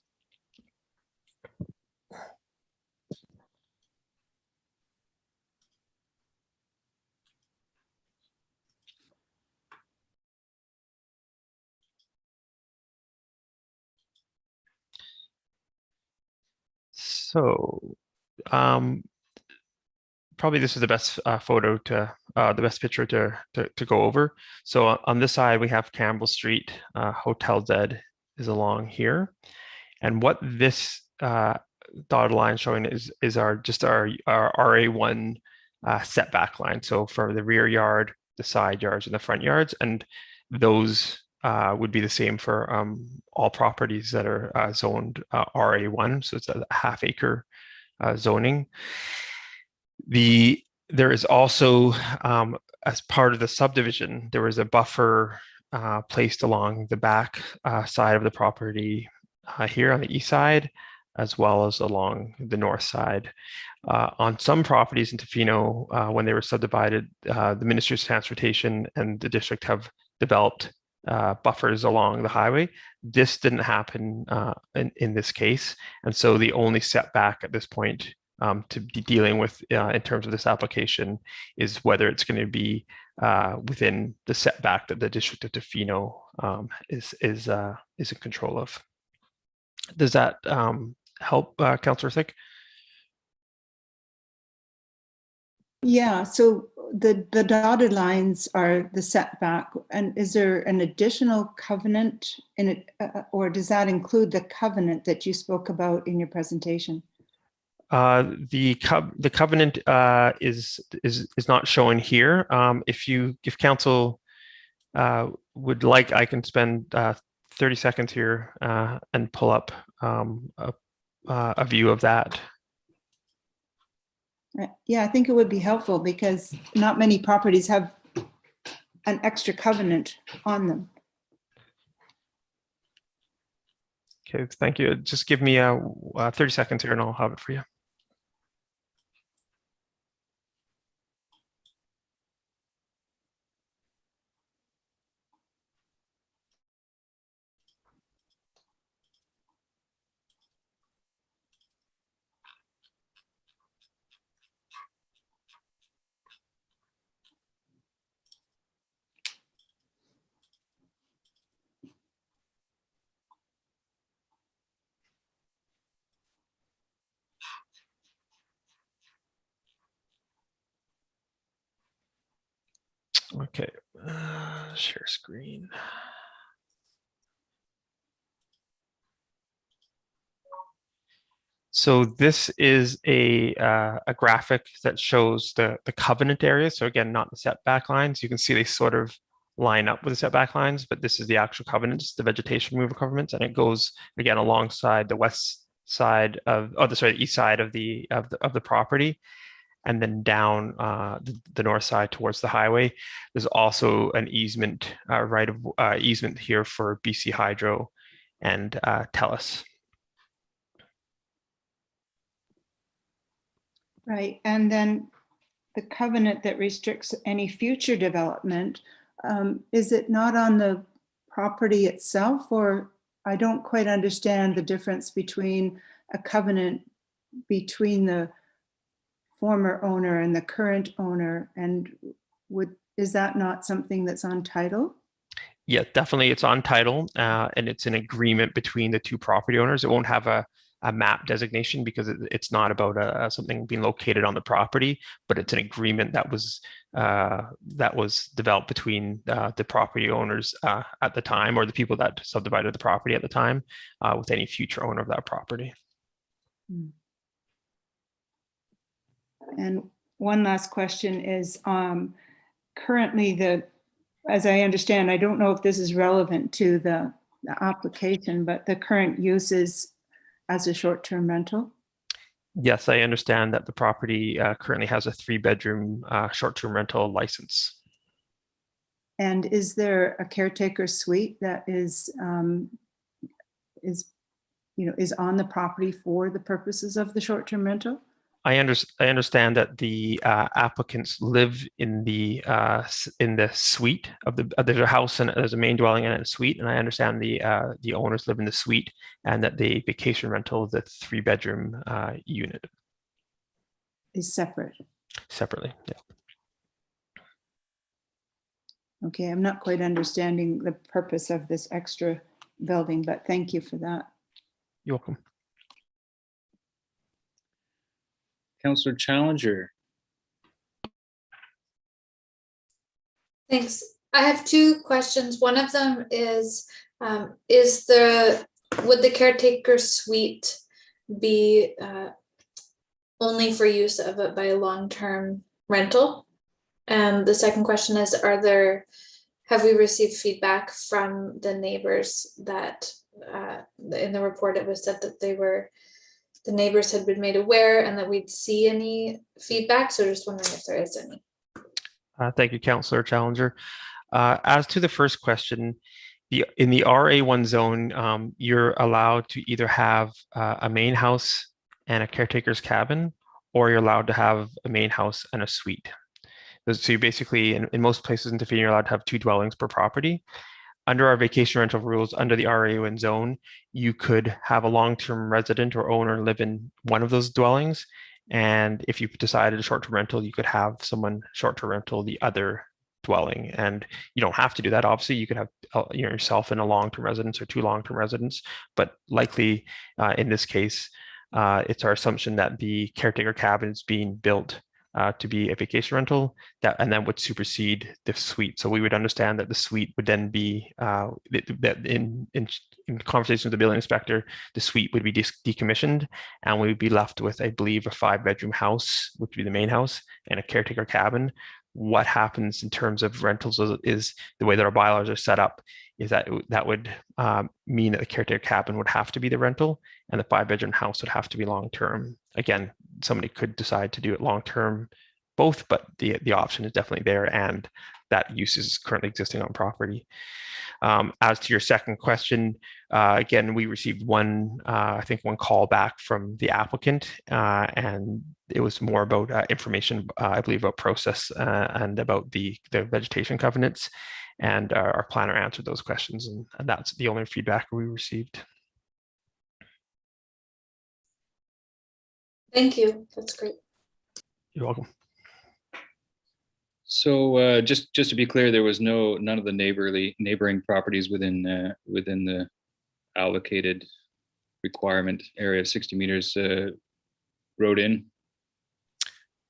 So probably this is the best photo the best picture to go over. So on this side, we have Campbell Street. Hotel Z is along here. And what this dotted line showing is our RA1 setback line. So for the rear yard, the side yards, and the front yards, and those would be the same for all properties that are zoned RA1. So it's a half-acre zoning. There is also, as part of the subdivision, there was a buffer placed along the back side of the property here on the east side, as well as along the north side. On some properties in Tofino, when they were subdivided, the Ministry of Transportation and the district have developed buffers along the highway. This didn't happen in this case. And so the only setback at this point to be dealing with in terms of this application is whether it's going to be within the setback that the District of Tofino is in control of. Does that help, Councillor Thick? Yeah, so the dotted lines are the setback, and is there an additional covenant in it, or does that include the covenant that you spoke about in your presentation? The covenant is not shown here. If council would like, I can spend 30 seconds here and pull up a view of that. Yeah, I think it would be helpful because not many properties have an extra covenant on them. Okay, thank you. Just give me 30 seconds here and I'll have it for you. Okay, share screen. So this is a graphic that shows the covenant area. So again, not the setback lines. You can see they sort of line up with the setback lines, but this is the actual covenants, the vegetation removal covenants, and it goes again alongside the west side of, the east side of the property, and then down the north side towards the highway. There's also an easement, easement here for BC Hydro and TELUS. Right, and then the covenant that restricts any future development, is it not on the property itself? Or I don't quite understand the difference between a covenant between the former owner and the current owner, and is that not something that's on title? Yeah, definitely it's on title, and it's an agreement between the two property owners. It won't have a map designation because it's not about something being located on the property, but it's an agreement that was developed between the property owners at the time, or the people that subdivided the property at the time, with any future owner of that property. And one last question is, currently as I understand, I don't know if this is relevant to the application, but the current use is as a short-term rental? Yes, I understand that the property currently has a 3-bedroom short-term rental license. And is there a caretaker suite that is on the property for the purposes of the short-term rental? I understand that the applicants live in the suite of there's a house and there's a main dwelling and a suite, and I understand the owners live in the suite, and that the vacation rental, the 3-bedroom unit, Is separate. Separately. Yeah. Okay, I'm not quite understanding the purpose of this extra building, but thank you for that. You're welcome. Councillor Challenger. Thanks. I have 2 questions. One of them is would the caretaker suite be only for use of it by a long-term rental? And the second question is, have we received feedback from the neighbors that in the report it was said that the neighbors had been made aware and that we'd see any feedback? So just wondering if there is any. Thank you, Councillor Challenger. As to the first question, in the RA1 zone, you're allowed to either have a main house and a caretaker's cabin, or you're allowed to have a main house and a suite. So you basically, in most places in Tofino, you're allowed to have 2 dwellings per property. Under our vacation rental rules, under the RA1 zone, you could have a long-term resident or owner live in one of those dwellings. And if you decided a short-term rental, you could have someone short-term rental the other dwelling. And you don't have to do that. Obviously, you could have yourself in a long-term residence or 2 long-term residents. But likely, in this case, it's our assumption that the caretaker cabin is being built to be a vacation rental, and that would supersede the suite. So we would understand that the suite would then be that in conversation with the building inspector, the suite would be decommissioned, and we would be left with, I believe, a 5-bedroom house, which would be the main house, and a caretaker cabin. What happens in terms of rentals is the way that our bylaws are set up is that would mean that the caretaker cabin would have to be the rental, and the 5-bedroom house would have to be long-term. Again, somebody could decide to do it long-term, both, but the option is definitely there, and that use is currently existing on property. As to your second question, again, we received I think one call back from the applicant, and it was more about information, I believe, about process and about the vegetation covenants. And our planner answered those questions, and that's the only feedback we received. Thank you. That's great. You're welcome. So just to be clear, there was none of the neighboring properties within the allocated requirement area of 60 meters wrote in?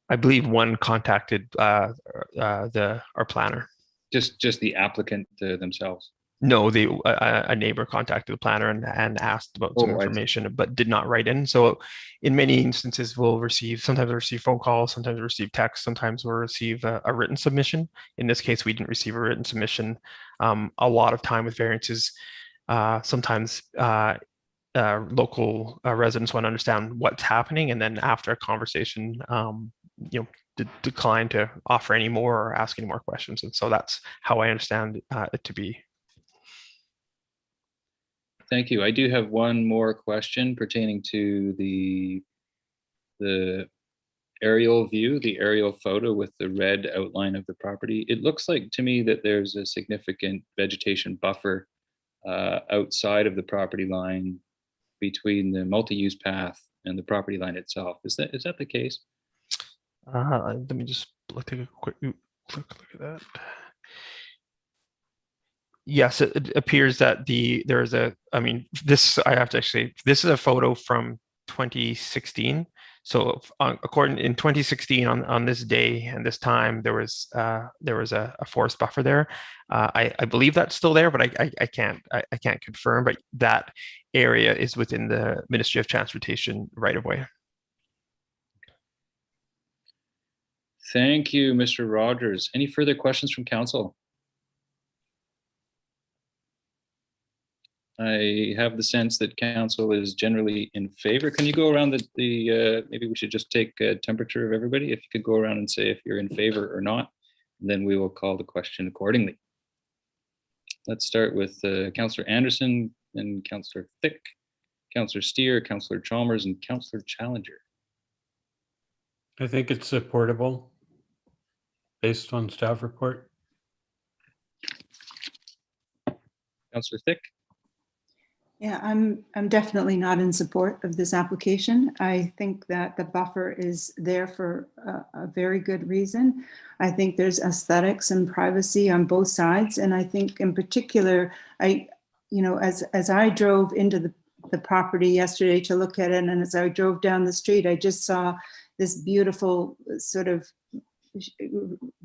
I believe one contacted our planner. Just the applicant themselves? No, a neighbor contacted the planner and asked about some information, but did not write in. So in many instances, sometimes we'll receive phone calls, sometimes we'll receive text, sometimes we'll receive a written submission. In this case, we didn't receive a written submission. A lot of time with variances, sometimes local residents want to understand what's happening, and then after a conversation, decline to offer any more or ask any more questions. And so that's how I understand it to be. Thank you. I do have one more question pertaining to the aerial view, the aerial photo with the red outline of the property. It looks like to me that there's a significant vegetation buffer outside of the property line between the multi-use path and the property line itself. Is that the case? Let me just take a quick look at that. Yes, it appears that this is a photo from 2016. So in 2016 on this day and this time, there was a forest buffer there. I believe that's still there, but I can't confirm, but that area is within the Ministry of Transportation right of way. Thank you, Mr. Rogers. Any further questions from council? I have the sense that council is generally in favor. Can you go around maybe we should just take a temperature of everybody. If you could go around and say if you're in favor or not, then we will call the question accordingly. Let's start with Councillor Anderson, and Councillor Thick, Councillor Steer, Councillor Chalmers, and Councillor Challenger. I think it's supportable based on staff report. Councillor Thick? Yeah, I'm definitely not in support of this application. I think that the buffer is there for a very good reason. I think there's aesthetics and privacy on both sides, and I think in particular, as I drove into the property yesterday to look at it, and as I drove down the street, I just saw this beautiful sort of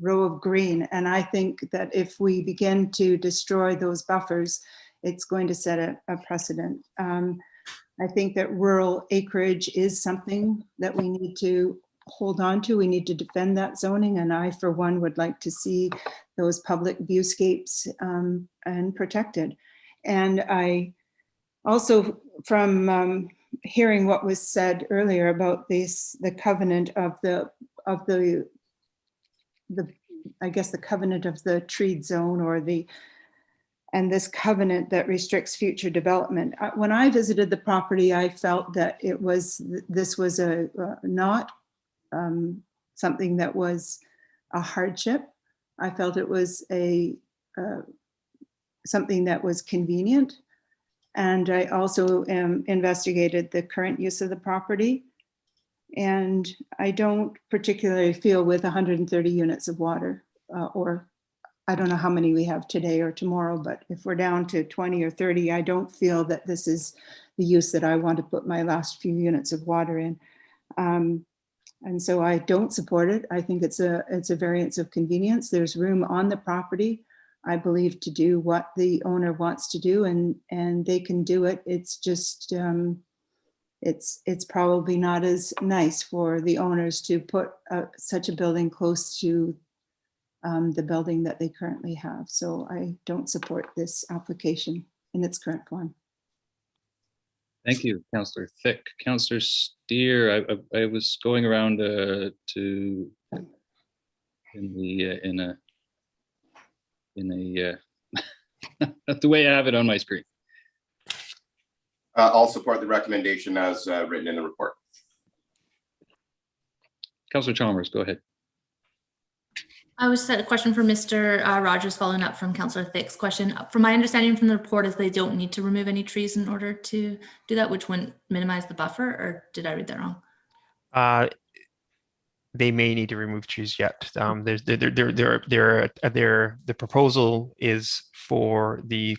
row of green, and I think that if we begin to destroy those buffers, it's going to set a precedent. I think that rural acreage is something that we need to hold on to. We need to defend that zoning, and I, for one, would like to see those public viewscapes and protected. And I also, from hearing what was said earlier about the covenant of the I guess the covenant of the treed zone, and this covenant that restricts future development. When I visited the property, I felt that this was not something that was a hardship. I felt it was something that was convenient. And I also investigated the current use of the property. And I don't particularly feel with 130 units of water, or I don't know how many we have today or tomorrow, but if we're down to 20 or 30, I don't feel that this is the use that I want to put my last few units of water in. And so I don't support it. I think it's a variance of convenience. There's room on the property, I believe, to do what the owner wants to do, and they can do it. It's just, it's probably not as nice for the owners to put such a building close to the building that they currently have. So I don't support this application in its current form. Thank you, Councillor Thick. Councillor Steer, I was going around to in a the way I have it on my screen. I'll support the recommendation as written in the report. Councillor Chalmers, go ahead. I was just had a question for Mr. Rogers, following up from Councillor Thick's question. From my understanding from the report is they don't need to remove any trees in order to do that, which wouldn't minimize the buffer, or did I read that wrong? They may need to remove trees yet. The proposal is for the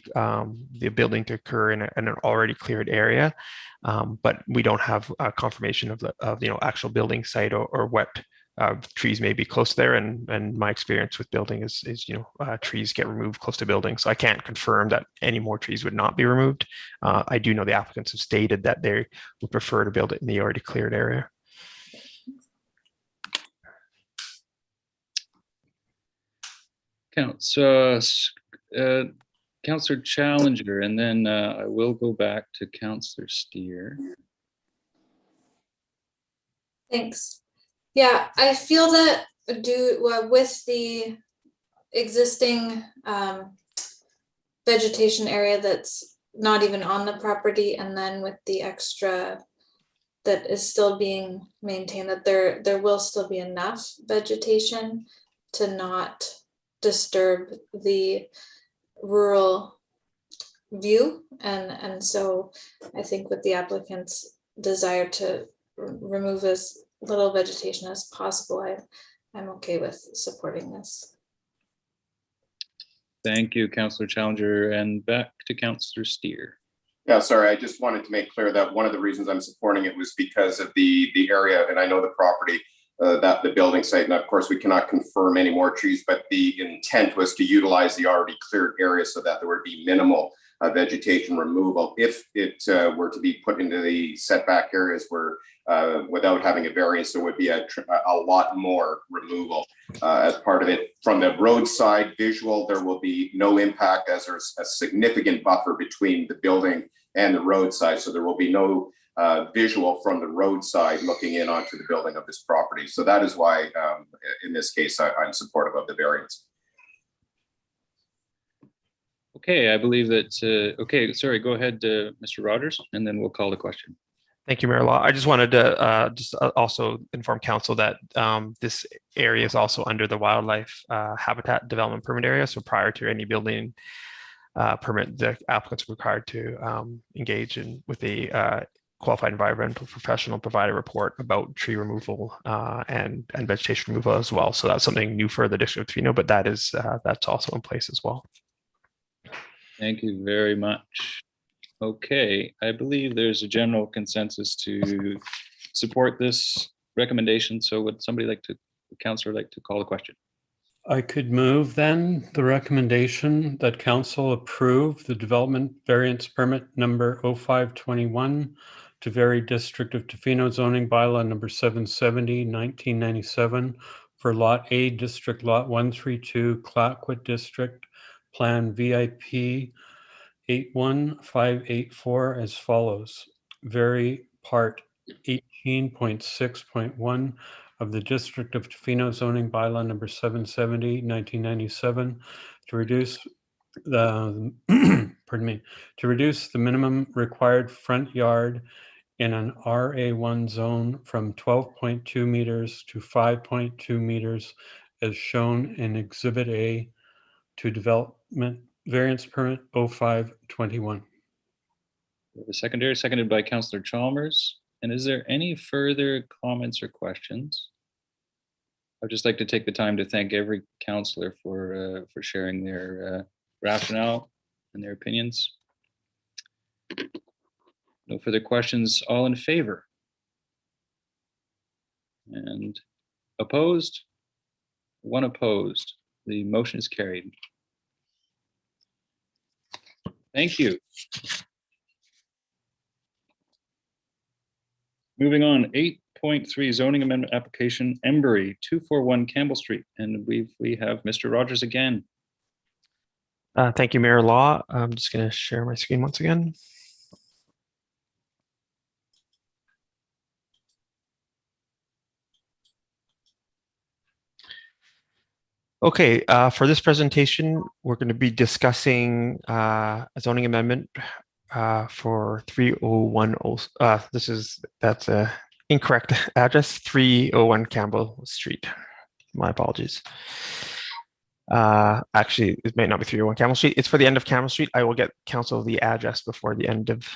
building to occur in an already cleared area, but we don't have confirmation of the actual building site or what trees may be close there. And my experience with building is trees get removed close to buildings, so I can't confirm that any more trees would not be removed. I do know the applicants have stated that they would prefer to build it in the already cleared area. Councillor Challenger, and then I will go back to Councillor Steer. Thanks. Yeah, I feel that with the existing vegetation area that's not even on the property, and then with the extra that is still being maintained, that there will still be enough vegetation to not disturb the rural view, and so I think with the applicant's desire to remove as little vegetation as possible, I'm okay with supporting this. Thank you, Councillor Challenger, and back to Councillor Steer. Yeah, sorry, I just wanted to make clear that one of the reasons I'm supporting it was because of the area, and I know the property, that the building site, and of course we cannot confirm any more trees, but the intent was to utilize the already cleared area so that there would be minimal vegetation removal. If it were to be put into the setback areas where without having a variance, there would be a lot more removal as part of it. From the roadside visual, there will be no impact, as there's a significant buffer between the building and the roadside, so there will be no visual from the roadside looking in onto the building of this property. So that is why, in this case, I'm supportive of the variance. Okay, I believe that, okay, sorry, go ahead, Mr. Rogers, and then we'll call the question. Thank you, Mayor Law. I just wanted to also inform council that this area is also under the wildlife habitat development permit area. So prior to any building permit, the applicants are required to engage with the qualified environmental professional, provide a report about tree removal and vegetation removal as well. So that's something new for the District of Tofino, but that's also in place as well. Thank you very much. Okay, I believe there's a general consensus to support this recommendation. So would somebody like to, the councillor, like to call the question? I could move then the recommendation that council approve the development variance permit number 0521 to vary District of Tofino zoning bylaw number 770, 1997 for Lot A, District Lot 132, Tla-o-qui-aht District, Plan VIP 81584 as follows. Vary Part 18.6.1 of the District of Tofino zoning bylaw number 770, 1997 to reduce the pardon me, to reduce the minimum required front yard in an RA1 zone from 12.2 meters to 5.2 meters as shown in Exhibit A to development variance permit 0521. The secondary, seconded by Councillor Chalmers. And is there any further comments or questions? I'd just like to take the time to thank every councillor for sharing their rationale and their opinions. No further questions. All in favor? And opposed? One opposed. The motion is carried. Thank you. Moving on, 8.3 zoning amendment application, Embury, 241 Campbell Street. And we have Mr. Rogers again. Thank you, Mayor Law. I'm just going to share my screen once again. Okay, for this presentation, we're going to be discussing a zoning amendment for 3010. That's a incorrect address, 301 Campbell Street. My apologies. Actually, it may not be 301 Campbell Street. It's for the end of Campbell Street. I will get council the address before the end of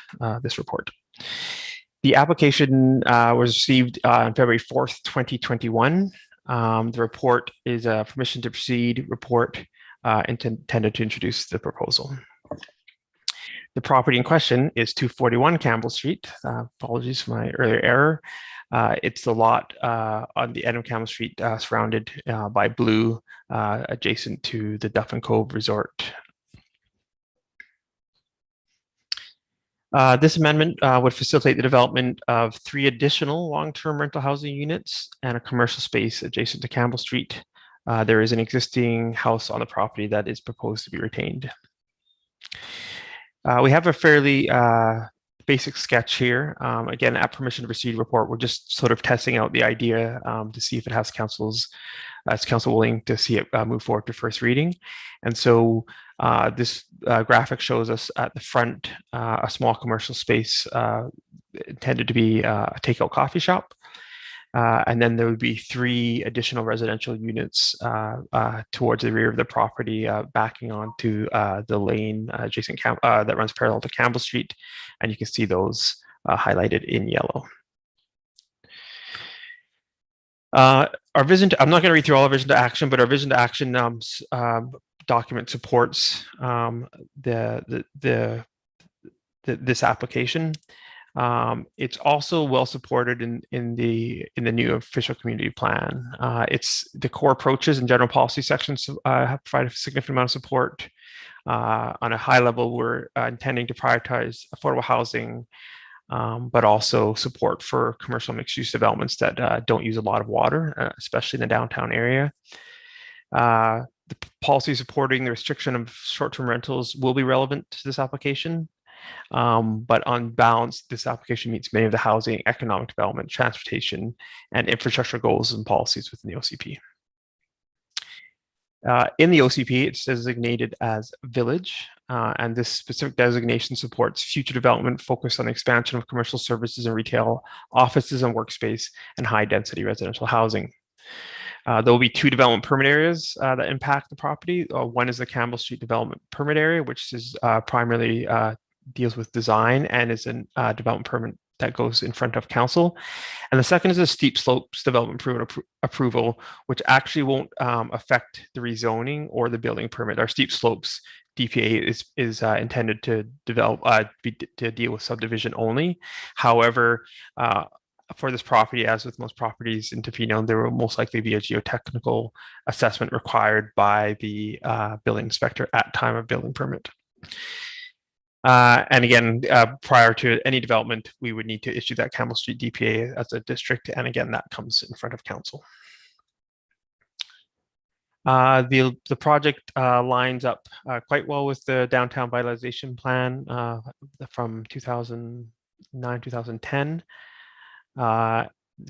this report. The application was received on February 4th, 2021. The report is a permission to proceed report intended to introduce the proposal. The property in question is 241 Campbell Street. Apologies for my earlier error. It's the lot on the end of Campbell Street surrounded by blue adjacent to the Duffin Cove Resort. This amendment would facilitate the development of 3 additional long-term rental housing units and a commercial space adjacent to Campbell Street. There is an existing house on the property that is proposed to be retained. We have a fairly basic sketch here. Again, at permission to proceed report, we're just sort of testing out the idea to see if it has council willing to see it move forward to first reading. And so this graphic shows us at the front a small commercial space intended to be a takeout coffee shop. And then there would be 3 additional residential units towards the rear of the property, backing onto the lane adjacent that runs parallel to Campbell Street. And you can see those highlighted in yellow. Our vision I'm not going to read through all our vision to action, but our vision to action document supports this application. It's also well supported in the new official community plan. It's the core approaches and general policy sections have provided a significant amount of support. On a high level, we're intending to prioritize affordable housing, but also support for commercial mixed-use developments that don't use a lot of water, especially in the downtown area. The policy supporting the restriction of short-term rentals will be relevant to this application. But on balance, this application meets many of the housing, economic development, transportation, and infrastructure goals and policies within the OCP. In the OCP, it's designated as village, and this specific designation supports future development focused on expansion of commercial services and retail, offices and workspace, and high-density residential housing. There will be 2 development permit areas that impact the property. One is the Campbell Street Development Permit Area, which is primarily deals with design and is a development permit that goes in front of council. And the second is a steep slopes development approval, which actually won't affect the rezoning or the building permit. Our steep slopes DPA is intended to develop to deal with subdivision only. However, for this property, as with most properties in Tofino, there will most likely be a geotechnical assessment required by the building inspector at time of building permit. And again, prior to any development, we would need to issue that Campbell Street DPA as a district. And again, that comes in front of council. The project lines up quite well with the downtown vitalization plan from 2009-2010,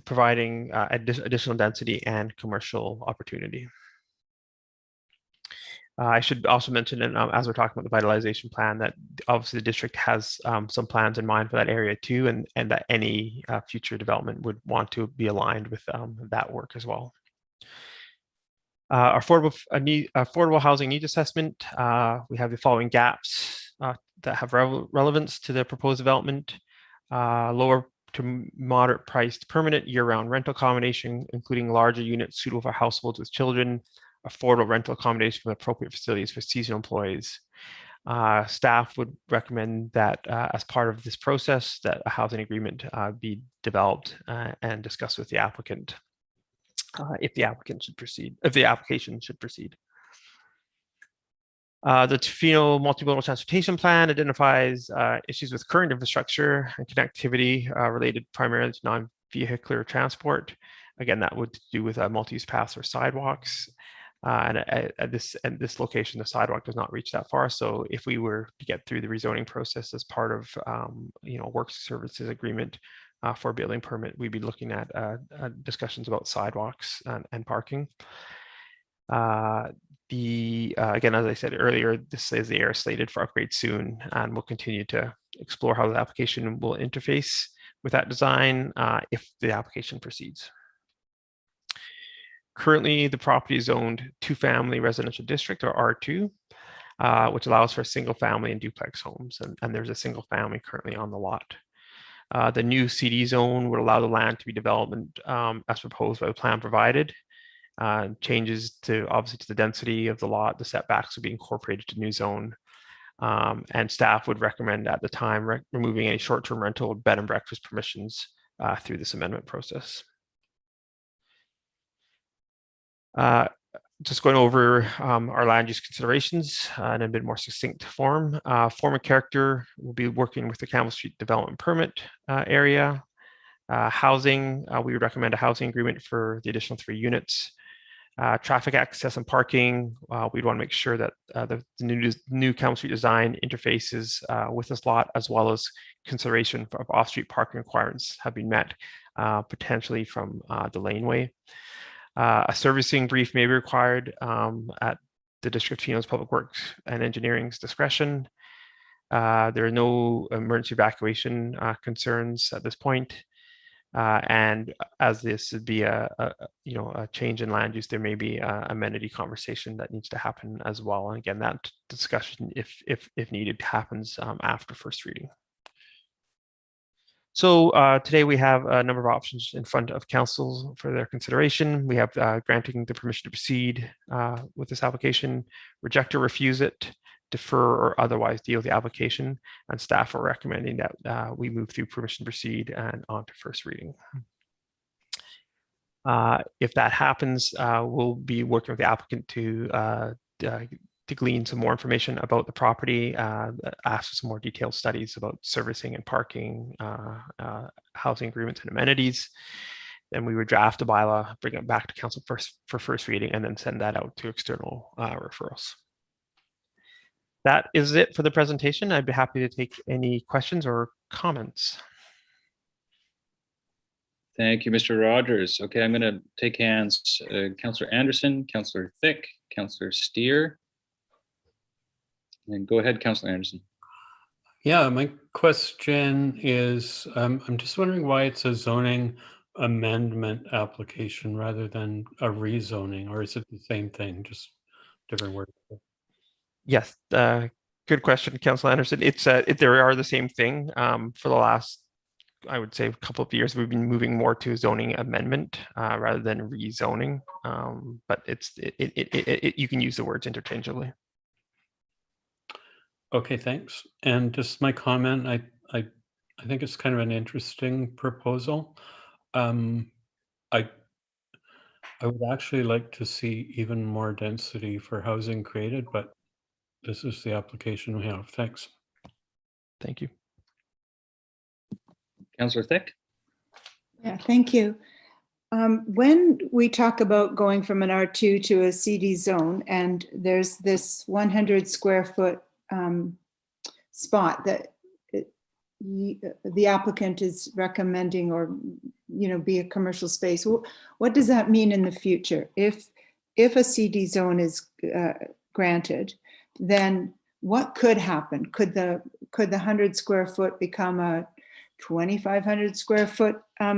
providing additional density and commercial opportunity. I should also mention, and as we're talking about the vitalization plan, that obviously the district has some plans in mind for that area too, and that any future development would want to be aligned with that work as well. Affordable housing needs assessment. We have the following gaps that have relevance to the proposed development: lower to moderate priced permanent year-round rental accommodation, including larger units suitable for households with children, affordable rental accommodation from appropriate facilities for seasonal employees. Staff would recommend that as part of this process, that a housing agreement be developed and discussed with the applicant. if the application should proceed. The Tofino multimodal transportation plan identifies issues with current infrastructure and connectivity related primarily to non-vehicular transport. Again, that would do with multi-use paths or sidewalks. And at this location, the sidewalk does not reach that far. So if we were to get through the rezoning process as part of works services agreement for a building permit, we'd be looking at discussions about sidewalks and parking. Again, as I said earlier, this is the area slated for upgrade soon, and we'll continue to explore how the application will interface with that design if the application proceeds. Currently, the property is zoned 2-family residential district, or R2, which allows for single family and duplex homes, and there's a single family currently on the lot. The new CD zone would allow the land to be developed as proposed by the plan provided. Changes to obviously to the density of the lot, the setbacks would be incorporated to new zone. And staff would recommend at the time removing any short-term rental bed and breakfast permissions through this amendment process. Just going over our land use considerations in a bit more succinct form. Form and character will be working with the Campbell Street development permit area. Housing, we would recommend a housing agreement for the additional 3 units. Traffic access and parking, we'd want to make sure that the new Campbell Street design interfaces with this lot, as well as consideration of off-street parking requirements have been met, potentially from the laneway. A servicing brief may be required at the District of Tofino's Public Works and Engineering's discretion. There are no emergency evacuation concerns at this point. And as this would be a change in land use, there may be amenity conversation that needs to happen as well. And again, that discussion, if needed, happens after first reading. So today we have a number of options in front of council for their consideration. We have granting the permission to proceed with this application, reject or refuse it, defer or otherwise deal with the application, and staff are recommending that we move through permission to proceed and on to first reading. If that happens, we'll be working with the applicant to glean some more information about the property, ask for some more detailed studies about servicing and parking, housing agreements and amenities. Then we would draft a bylaw, bring it back to council for first reading, and then send that out to external referrals. That is it for the presentation. I'd be happy to take any questions or comments. Thank you, Mr. Rogers. Okay, I'm going to take hands. Councillor Anderson, Councillor Thick, Councillor Steer. And go ahead, Councillor Anderson. Yeah, my question is, I'm just wondering why it's a zoning amendment application rather than a rezoning, or is it the same thing, just different word? Yes, good question, Councillor Anderson. It's there are the same thing. For the last, I would say, a couple of years, we've been moving more to zoning amendment rather than rezoning. But you can use the words interchangeably. Okay, thanks. And just my comment, I think it's kind of an interesting proposal. I would actually like to see even more density for housing created, but this is the application we have. Thanks. Thank you. Councillor Thick. Yeah, thank you. When we talk about going from an R2 to a CD zone, and there's this 100 square foot spot that the applicant is recommending, or be a commercial space, what does that mean in the future? If a CD zone is granted, then what could happen? Could the 100 square foot become a 2,500 square foot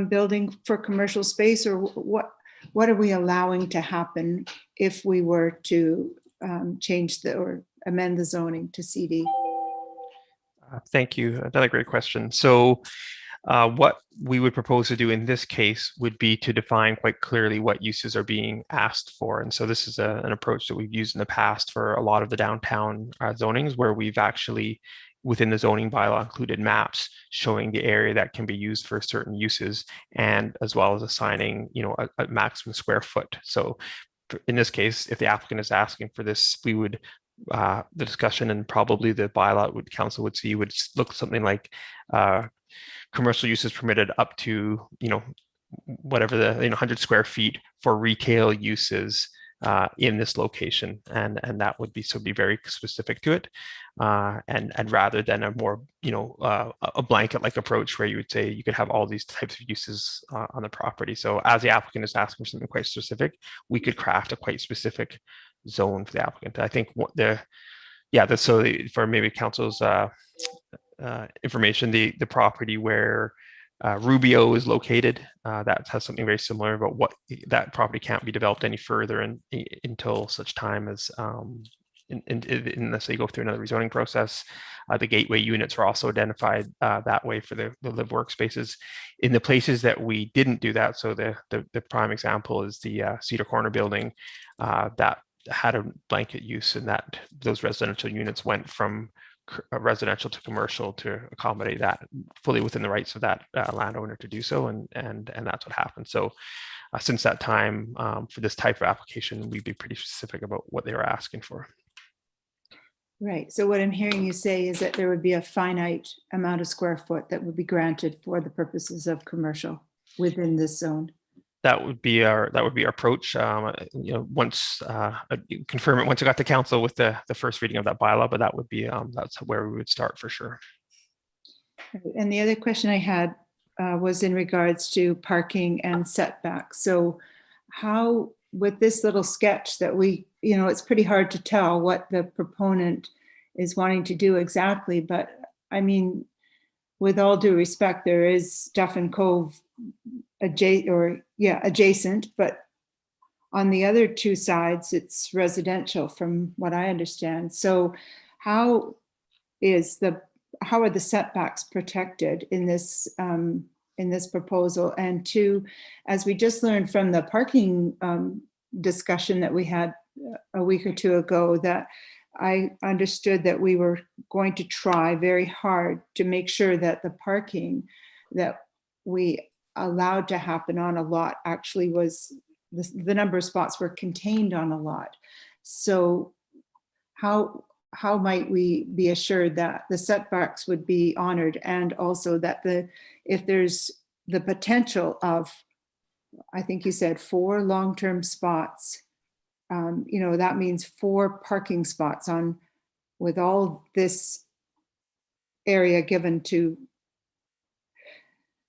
building for commercial space, or what are we allowing to happen if we were to change or amend the zoning to CD? Thank you. Another great question. So what we would propose to do in this case would be to define quite clearly what uses are being asked for. And so this is an approach that we've used in the past for a lot of the downtown zonings, where we've actually within the zoning bylaw included maps showing the area that can be used for certain uses, and as well as assigning, a maximum square foot. So in this case, if the applicant is asking for this, we would, the discussion and probably the bylaw council would see would look something like commercial uses permitted up to, whatever the 100 square feet for retail uses in this location, and that would be very specific to it, and rather than a more a blanket like approach where you would say you could have all these types of uses on the property. So as the applicant is asking for something quite specific, we could craft a quite specific zone for the applicant. I think for maybe council's information, the property where Rubio is located, that has something very similar, but that property can't be developed any further until such time as unless they go through another rezoning process. The gateway units are also identified that way for the live workspaces. In the places that we didn't do that, so the prime example is the Cedar Corner building that had a blanket use, and that those residential units went from residential to commercial to accommodate that, fully within the rights of that landowner to do so, and that's what happened. So since that time, for this type of application, we'd be pretty specific about what they were asking for. Right. So what I'm hearing you say is that there would be a finite amount of square foot that would be granted for the purposes of commercial within this zone. That would be our approach. Once confirm it once it got to council with the first reading of that bylaw, but that would be that's where we would start for sure. And the other question I had was in regards to parking and setbacks. So how, with this little sketch that we, it's pretty hard to tell what the proponent is wanting to do exactly, but I mean, with all due respect, there is Stuffin Cove adjacent, but on the other two sides, it's residential from what I understand. So how are the setbacks protected in this proposal? And two, as we just learned from the parking discussion that we had a week or two ago, that I understood that we were going to try very hard to make sure that the parking that we allowed to happen on a lot actually was the number of spots were contained on a lot. So how might we be assured that the setbacks would be honored, and also that if there's the potential of, I think you said 4 long-term spots, that means 4 parking spots with all this area given to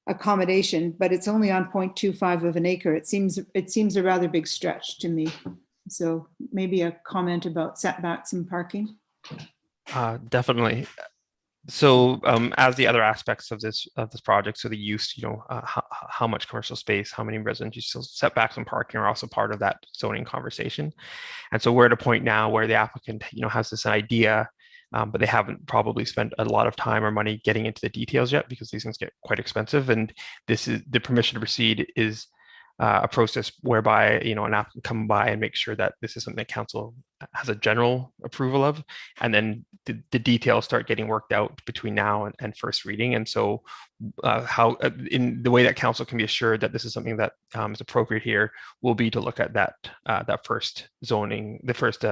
accommodation, but it's only on 0.25 of an acre. It seems a rather big stretch to me. So maybe a comment about setbacks and parking. Definitely. So as the other aspects of this project, so the use, how much commercial space, how many residential setbacks and parking are also part of that zoning conversation. And so we're at a point now where the applicant, has this idea, but they haven't probably spent a lot of time or money getting into the details yet, because these things get quite expensive. And this is the permission to proceed is a process whereby, an applicant come by and make sure that this is something that council has a general approval of, and then the details start getting worked out between now and first reading. And so how in the way that council can be assured that this is something that is appropriate here will be to look at that first zoning, the first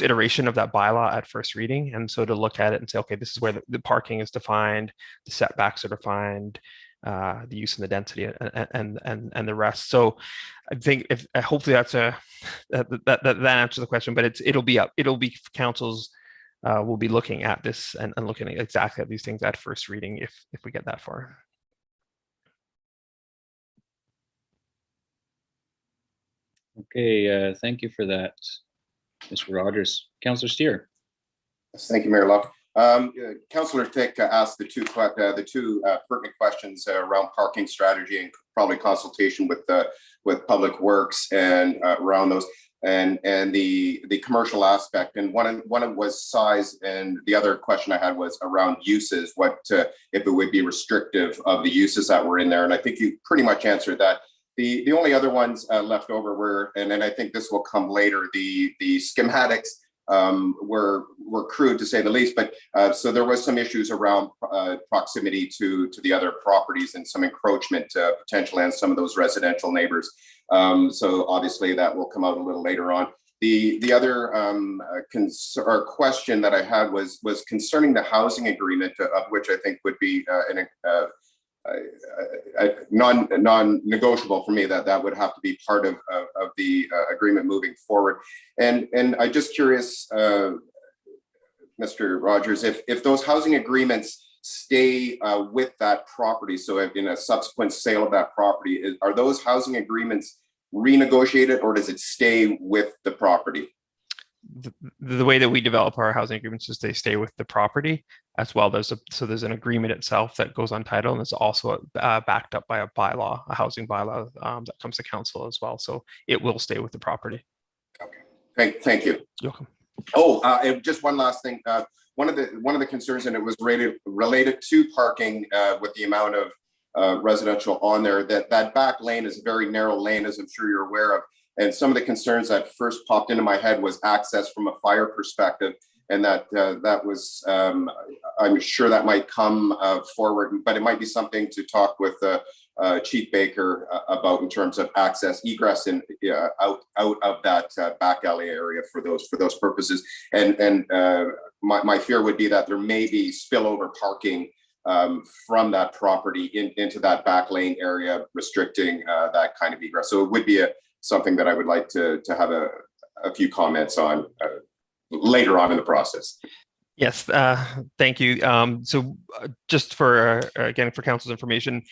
iteration of that bylaw at first reading. And so to look at it and say, okay, this is where the parking is defined, the setbacks are defined, the use and the density and the rest. So I think hopefully that answers the question, but it'll be councils will be looking at this and looking at exactly at these things at first reading if we get that far. Okay, thank you for that, Mr. Rogers. Councillor Steer. Thank you, Mayor Locke. Councillor Tick asked the two pertinent questions around parking strategy and probably consultation with Public Works and around those, and the commercial aspect. And one was size, and the other question I had was around uses. What if it would be restrictive of the uses that were in there? And I think you pretty much answered that. The only other ones left over were, and then I think this will come later, the schematics were crude to say the least. But so there was some issues around proximity to the other properties and some encroachment potential and some of those residential neighbors. So obviously that will come out a little later on. The other question that I had was concerning the housing agreement, of which I think would be non-negotiable for me, that would have to be part of the agreement moving forward. And I'm just curious, Mr. Rogers, if those housing agreements stay with that property, so in a subsequent sale of that property, are those housing agreements renegotiated, or does it stay with the property? The way that we develop our housing agreements is they stay with the property as well. There's an agreement itself that goes on title, and it's also backed up by a bylaw, a housing bylaw that comes to council as well. So it will stay with the property. Okay, thank you. You're welcome. Oh, and just one last thing. One of the concerns, and it was related to parking with the amount of residential on there, that back lane is a very narrow lane, as I'm sure you're aware of. And some of the concerns that first popped into my head was access from a fire perspective, and that was, I'm sure that might come forward, but it might be something to talk with Chief Baker about in terms of access, egress, and out of that back alley area for those purposes. And my fear would be that there may be spillover parking from that property into that back lane area, restricting that kind of egress. So it would be something that I would like to have a few comments on later on in the process. Yes, thank you. So just for, again, for council's information,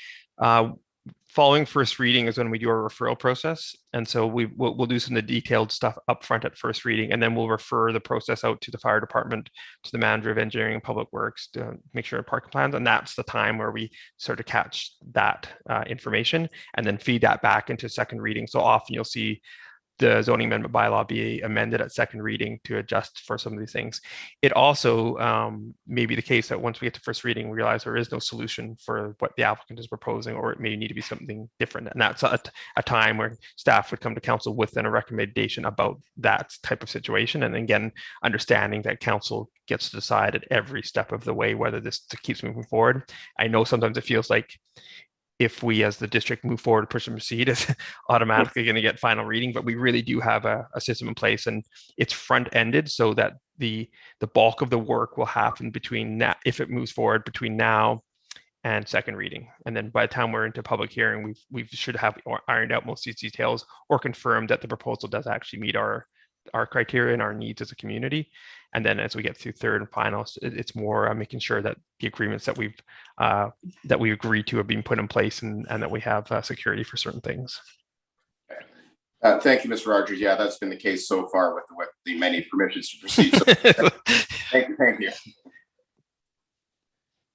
following first reading is when we do our referral process. And so we'll do some of the detailed stuff up front at first reading, and then we'll refer the process out to the fire department, to the manager of engineering and public works to make sure parking plans. And that's the time where we sort of catch that information and then feed that back into second reading. So often you'll see the zoning amendment bylaw be amended at second reading to adjust for some of these things. It also may be the case that once we get to first reading, we realize there is no solution for what the applicant is proposing, or it may need to be something different. And that's a time where staff would come to council with a recommendation about that type of situation. And again, understanding that council gets to decide at every step of the way whether this keeps moving forward. I know sometimes it feels like if we as the district move forward, push and proceed, is automatically going to get final reading, but we really do have a system in place, and it's front-ended so that the bulk of the work will happen between now, if it moves forward between now and second reading. And then by the time we're into public hearing, we should have ironed out most of these details or confirmed that the proposal does actually meet our criteria and our needs as a community. And then as we get through third and final, it's more making sure that the agreements that we agreed to are being put in place, and that we have security for certain things. Thank you, Mr. Rogers. Yeah, that's been the case so far with the many permissions to proceed. So, thank you.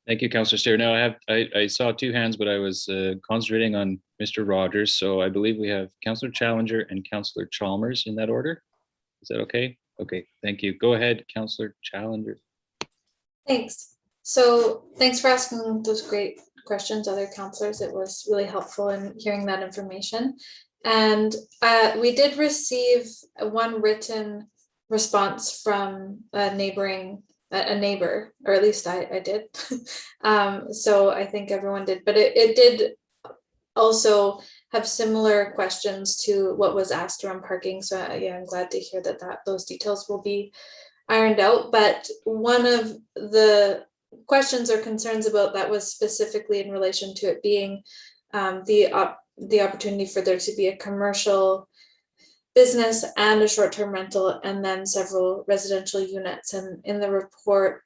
Thank you, Councillor Steer. Now I saw two hands, but I was concentrating on Mr. Rogers. So I believe we have Councillor Challenger and Councillor Chalmers in that order. Is that okay? Okay, thank you. Go ahead, Councillor Challenger. Thanks. So thanks for asking those great questions, other councillors. It was really helpful in hearing that information. And we did receive one written response from a neighbor, or at least I did. So I think everyone did, but it did also have similar questions to what was asked around parking. So yeah, I'm glad to hear that those details will be ironed out. But one of the questions or concerns about that was specifically in relation to it being the opportunity for there to be a commercial business and a short-term rental, and then several residential units. And in the report,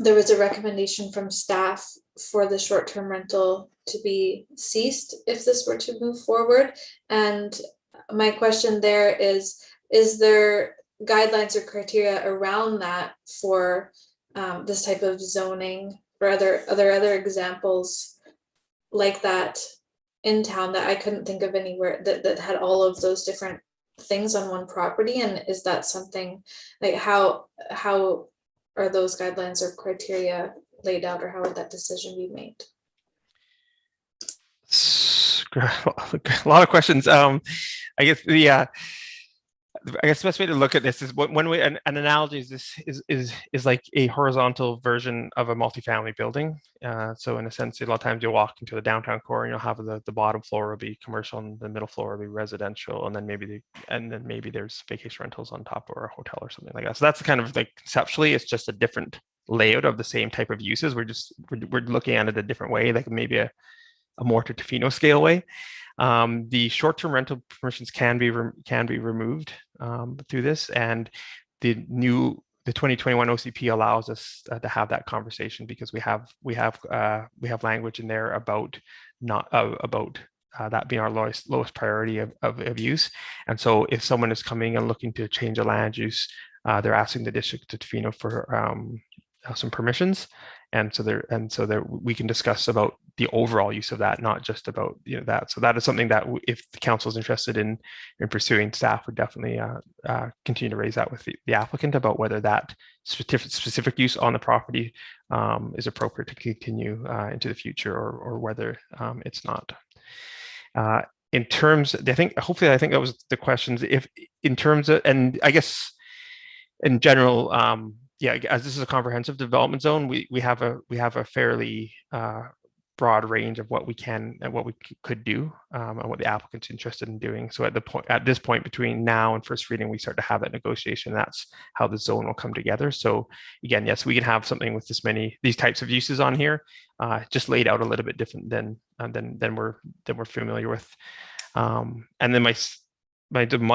there was a recommendation from staff for the short-term rental to be ceased if this were to move forward. And my question there is there guidelines or criteria around that for this type of zoning, or are there other examples like that in town that I couldn't think of anywhere that had all of those different things on one property? And is that something like how are those guidelines or criteria laid out, or how would that decision be made? A lot of questions. I guess I guess the best way to look at this is one way, an analogy is this is like a horizontal version of a multifamily building. So in a sense, a lot of times you'll walk into the downtown core and you'll have the bottom floor will be commercial and the middle floor will be residential, and then maybe there's vacation rentals on top or a hotel or something like that. So that's kind of like conceptually, it's just a different layout of the same type of uses. We're looking at it a different way, like maybe a more to Tofino scale way. The short-term rental permissions can be removed through this, and the 2021 OCP allows us to have that conversation because we have language in there about that being our lowest priority of use. And so if someone is coming and looking to change a land use, they're asking the District of Tofino for some permissions, and so we can discuss about the overall use of that, not just about that. So that is something that if the council is interested in pursuing, staff would definitely continue to raise that with the applicant about whether that specific use on the property is appropriate to continue into the future, or whether it's not. In terms, I think that was the questions. If in terms of, and I guess in general, yeah, as this is a comprehensive development zone, we have a fairly broad range of what we can and what we could do, and what the applicant's interested in doing. So at this point between now and first reading, we start to have that negotiation. That's how the zone will come together. So again, yes, we can have something with these types of uses on here, just laid out a little bit different than we're familiar with. And then my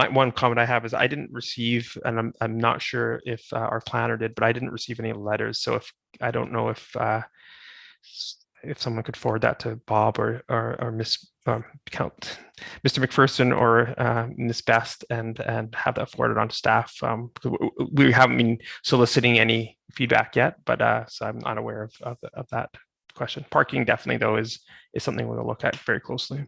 one comment I have is I didn't receive, and I'm not sure if our planner did, but I didn't receive any letters. So I don't know if someone could forward that to Bob or Mr. McPherson or Ms. Best and have that forwarded on to staff. We haven't been soliciting any feedback yet, but so I'm not aware of that question. Parking definitely though is something we'll look at very closely.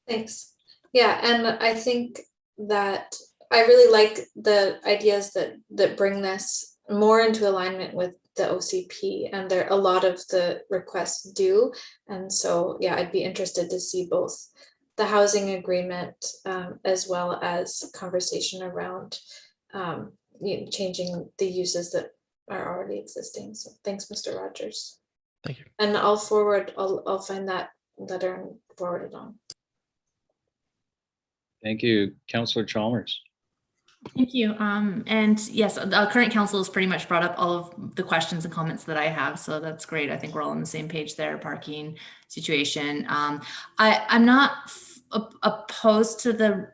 Thanks. Yeah, and I think that I really like the ideas that bring this more into alignment with the OCP, and there a lot of the requests do. And so, yeah, I'd be interested to see both the housing agreement as well as conversation around changing the uses that are already existing. So thanks, Mr. Rogers. Thank you. And I'll find that letter and forward it on. Thank you, Councillor Chalmers. Thank you. And yes, the current council has pretty much brought up all of the questions and comments that I have. So that's great. I think we're all on the same page there. Parking situation. I'm not opposed to the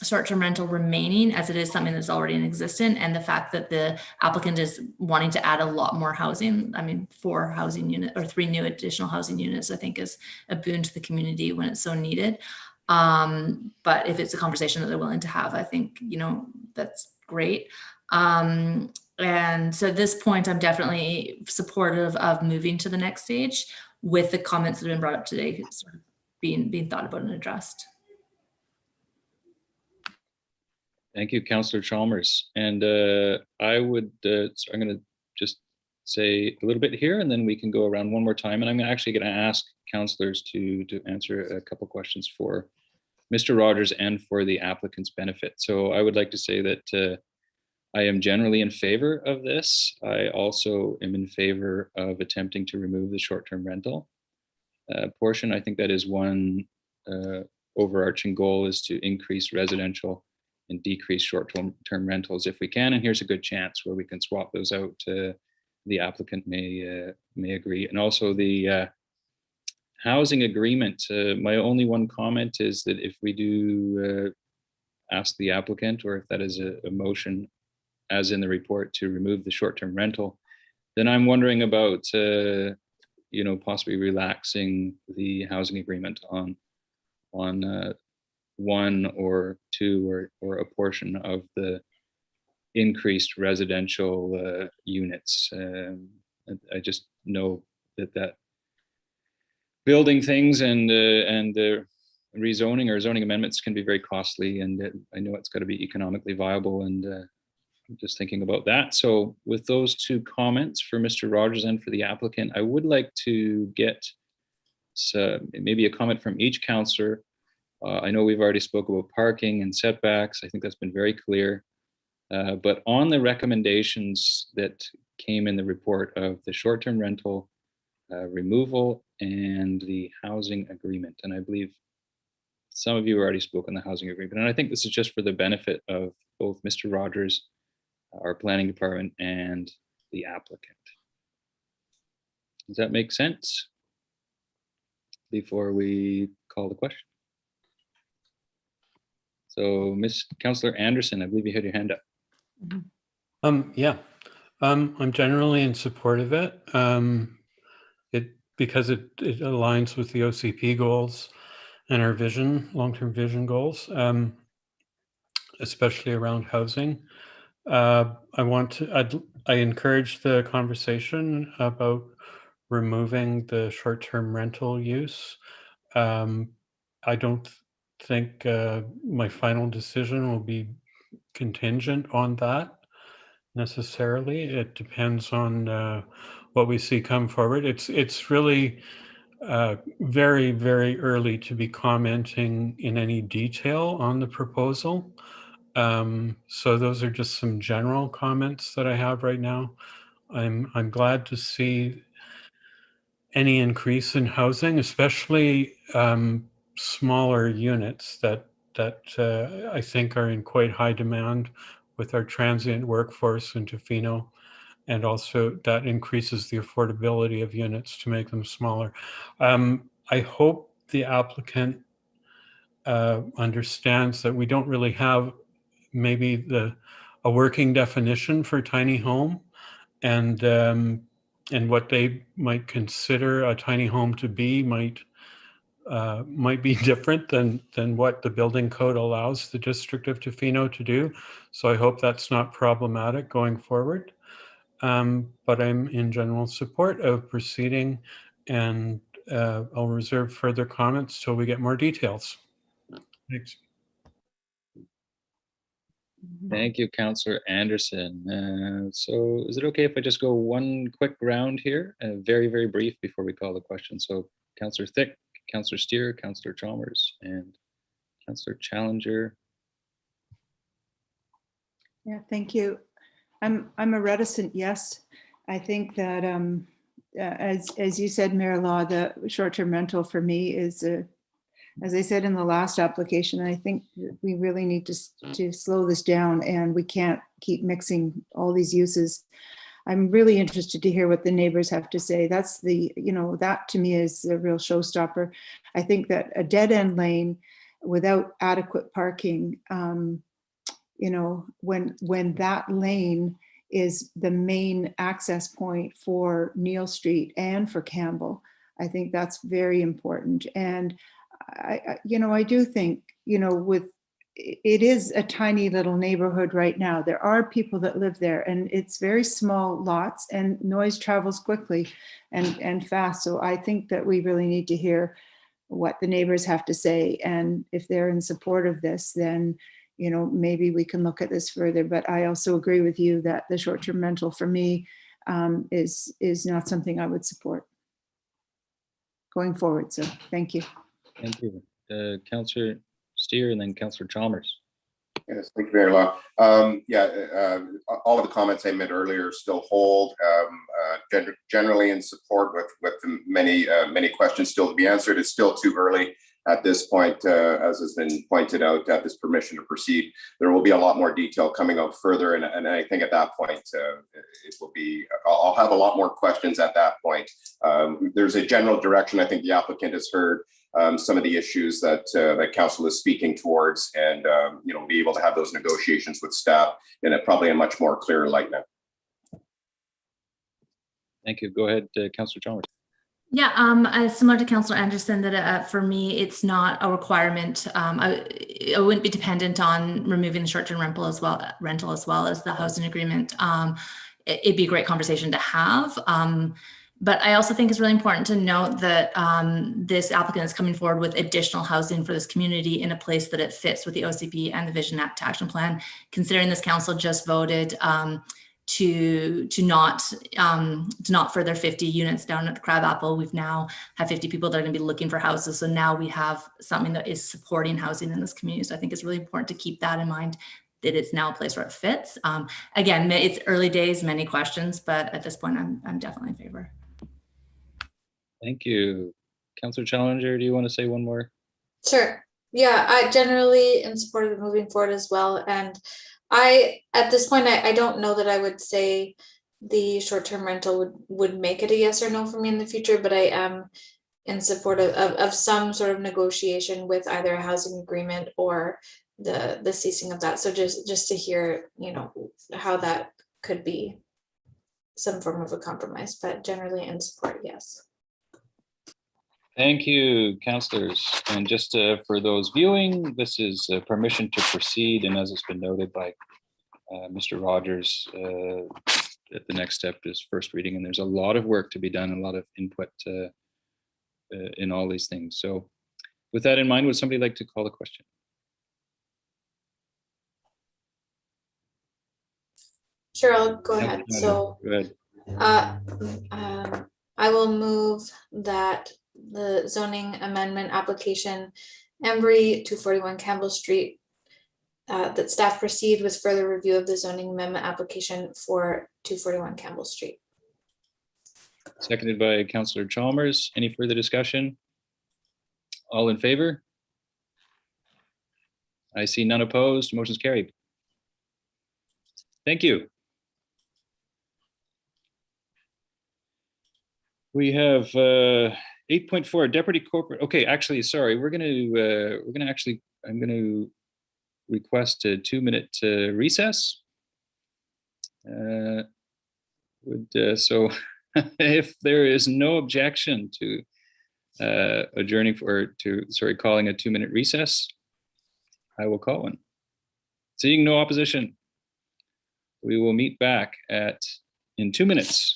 short-term rental remaining, as it is something that's already in existence, and the fact that the applicant is wanting to add a lot more housing. I mean, 4 housing units or 3 new additional housing units, I think is a boon to the community when it's so needed. But if it's a conversation that they're willing to have, I think, that's great. And so at this point, I'm definitely supportive of moving to the next stage with the comments that have been brought up today sort of being thought about and addressed. Thank you, Councillor Chalmers. And I would, so I'm going to just say a little bit here, and then we can go around one more time. And I'm actually going to ask councillors to answer a couple questions for Mr. Rogers and for the applicant's benefit. So I would like to say that I am generally in favor of this. I also am in favor of attempting to remove the short-term rental portion. I think that is one overarching goal, is to increase residential and decrease short-term rentals if we can. And here's a good chance where we can swap those out. The applicant may agree. And also the housing agreement, my only one comment is that if we do ask the applicant, or if that is a motion as in the report, to remove the short-term rental, then I'm wondering about possibly relaxing the housing agreement on 1 or 2 or a portion of the increased residential units. I just know that building things and rezoning or zoning amendments can be very costly, and I know it's got to be economically viable, and I'm just thinking about that. So with those 2 comments for Mr. Rogers and for the applicant, I would like to get maybe a comment from each councillor I know we've already spoke about parking and setbacks. I think that's been very clear. But on the recommendations that came in the report of the short-term rental removal and the housing agreement, and I believe some of you already spoke on the housing agreement, and I think this is just for the benefit of both Mr. Rogers, our planning department, and the applicant. Does that make sense? Before we call the question. So, Councillor Anderson, I believe you had your hand up. Yeah, I'm generally in support of it. Because it aligns with the OCP goals and our vision, long-term vision goals, especially around housing. I encourage the conversation about removing the short-term rental use. I don't think my final decision will be contingent on that necessarily. It depends on what we see come forward. It's really very, very early to be commenting in any detail on the proposal. So those are just some general comments that I have right now. I'm glad to see any increase in housing, especially smaller units that I think are in quite high demand with our transient workforce in Tofino, and also that increases the affordability of units to make them smaller. I hope the applicant understands that we don't really have maybe a working definition for tiny home, and what they might consider a tiny home to be might be different than what the building code allows the District of Tofino to do. So I hope that's not problematic going forward. But I'm in general support of proceeding, and I'll reserve further comments till we get more details. Thanks. Thank you, Councillor Anderson. So is it okay if I just go one quick round here, very, very brief before we call the question? So Councillor Thick, Councillor Steer, Councillor Chalmers, and Councillor Challenger. Yeah, thank you. I'm a reticent yes. I think that as you said, Mayor Law, the short-term rental for me is as I said in the last application, I think we really need to slow this down, and we can't keep mixing all these uses. I'm really interested to hear what the neighbors have to say. That's that to me is the real showstopper. I think that a dead end lane without adequate parking, when that lane is the main access point for Neal Street and for Campbell, I think that's very important. And I do think, it is a tiny little neighborhood right now. There are people that live there, and it's very small lots, and noise travels quickly and fast. So I think that we really need to hear what the neighbors have to say. And if they're in support of this, then, maybe we can look at this further. But I also agree with you that the short-term rental for me is not something I would support going forward. So thank you. Thank you. Councillor Steer and then Councillor Chalmers. Yes, thank you, Mayor Law. All of the comments I made earlier still hold. Generally in support with the many questions still to be answered. It's still too early at this point, as has been pointed out, at this permission to proceed. There will be a lot more detail coming out further, and I think at that point it will be. I'll have a lot more questions at that point. There's a general direction. I think the applicant has heard some of the issues that council is speaking towards, and be able to have those negotiations with staff in probably a much more clear light now. Thank you. Go ahead, Councillor Chalmers. Yeah, similar to Councillor Anderson, that for me, it's not a requirement. I wouldn't be dependent on removing the short-term rental as well as the housing agreement. It'd be a great conversation to have. But I also think it's really important to note that this applicant is coming forward with additional housing for this community in a place that it fits with the OCP and the Vision Act Action Plan. Considering this council just voted to not further 50 units down at the Crabapple. We've now have 50 people that are going to be looking for houses. So now we have something that is supporting housing in this community. So I think it's really important to keep that in mind, that it's now a place where it fits. Again, it's early days, many questions, but at this point, I'm definitely in favor. Thank you. Councillor Challenger, do you want to say one more? Sure. Yeah, I generally am supportive of moving forward as well. And at this point, I don't know that I would say the short-term rental would make it a yes or no for me in the future, but I am in support of some sort of negotiation with either a housing agreement or the ceasing of that. So just to hear, how that could be some form of a compromise, but generally in support, yes. Thank you, councillors. And just for those viewing, this is permission to proceed. And as has been noted by Mr. Rogers, the next step is first reading. And there's a lot of work to be done, a lot of input in all these things. So with that in mind, would somebody like to call the question? Sure, I'll go ahead. So go ahead. I will move that the zoning amendment application, Embry 241 Campbell Street, that staff proceed with further review of the zoning amendment application for 241 Campbell Street. Seconded by Councillor Chalmers. Any further discussion? All in favor? I see none opposed. Motion's carried. Thank you. We have 8.4 deputy corporate. Okay, actually, sorry. I'm going to request a 2-minute recess. So if there is no objection to adjourning calling a 2-minute recess, I will call one. Seeing no opposition, we will meet back in 2 minutes.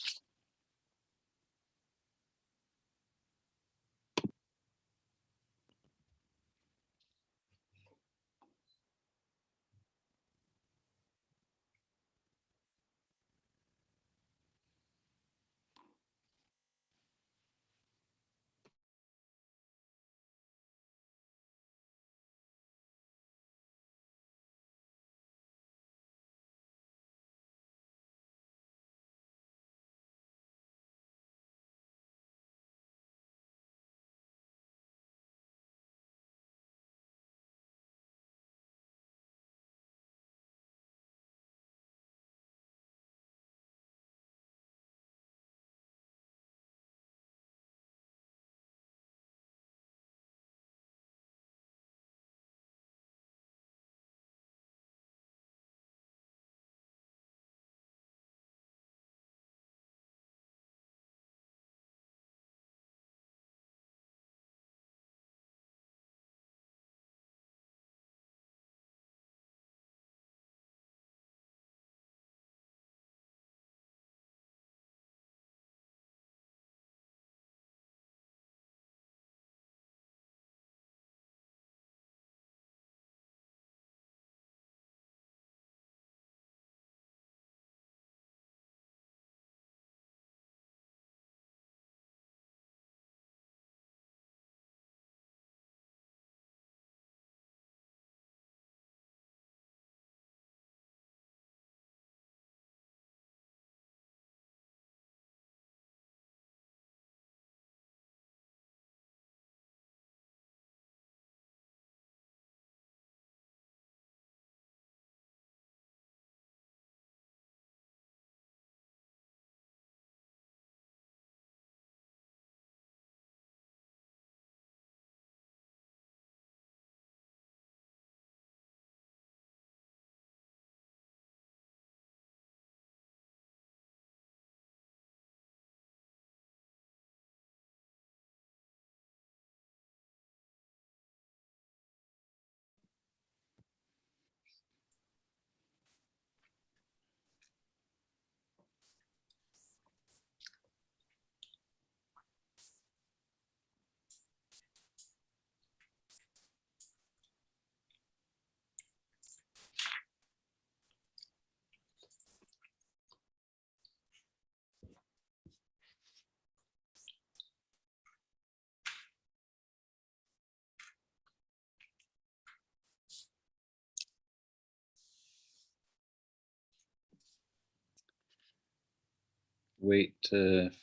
wait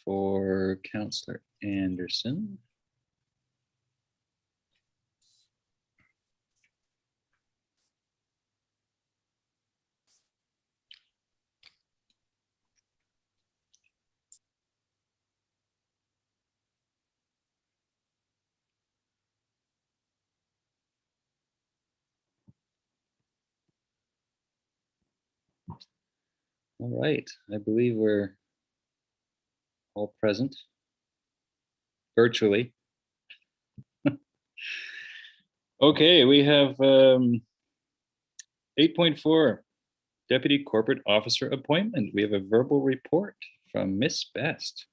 for Councillor Anderson. All right, I believe we're all present virtually. Okay, we have 8.4, Deputy Corporate Officer Appointment. We have a verbal report from Miss Best.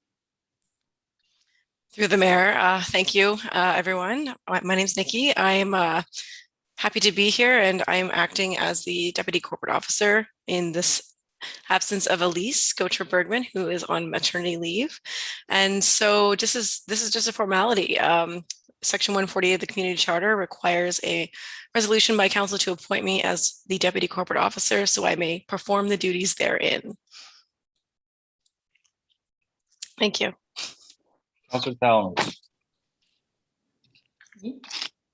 Through the mayor, thank you, everyone. My name's Nikki. I'm happy to be here, and I'm acting as the Deputy Corporate Officer in this absence of Elise Gocher-Bergman, who is on maternity leave. And so this is just a formality. Section 148 of the Community Charter requires a resolution by council to appoint me as the Deputy Corporate Officer so I may perform the duties therein. Thank you. Councillor Tla-o-qui-aht.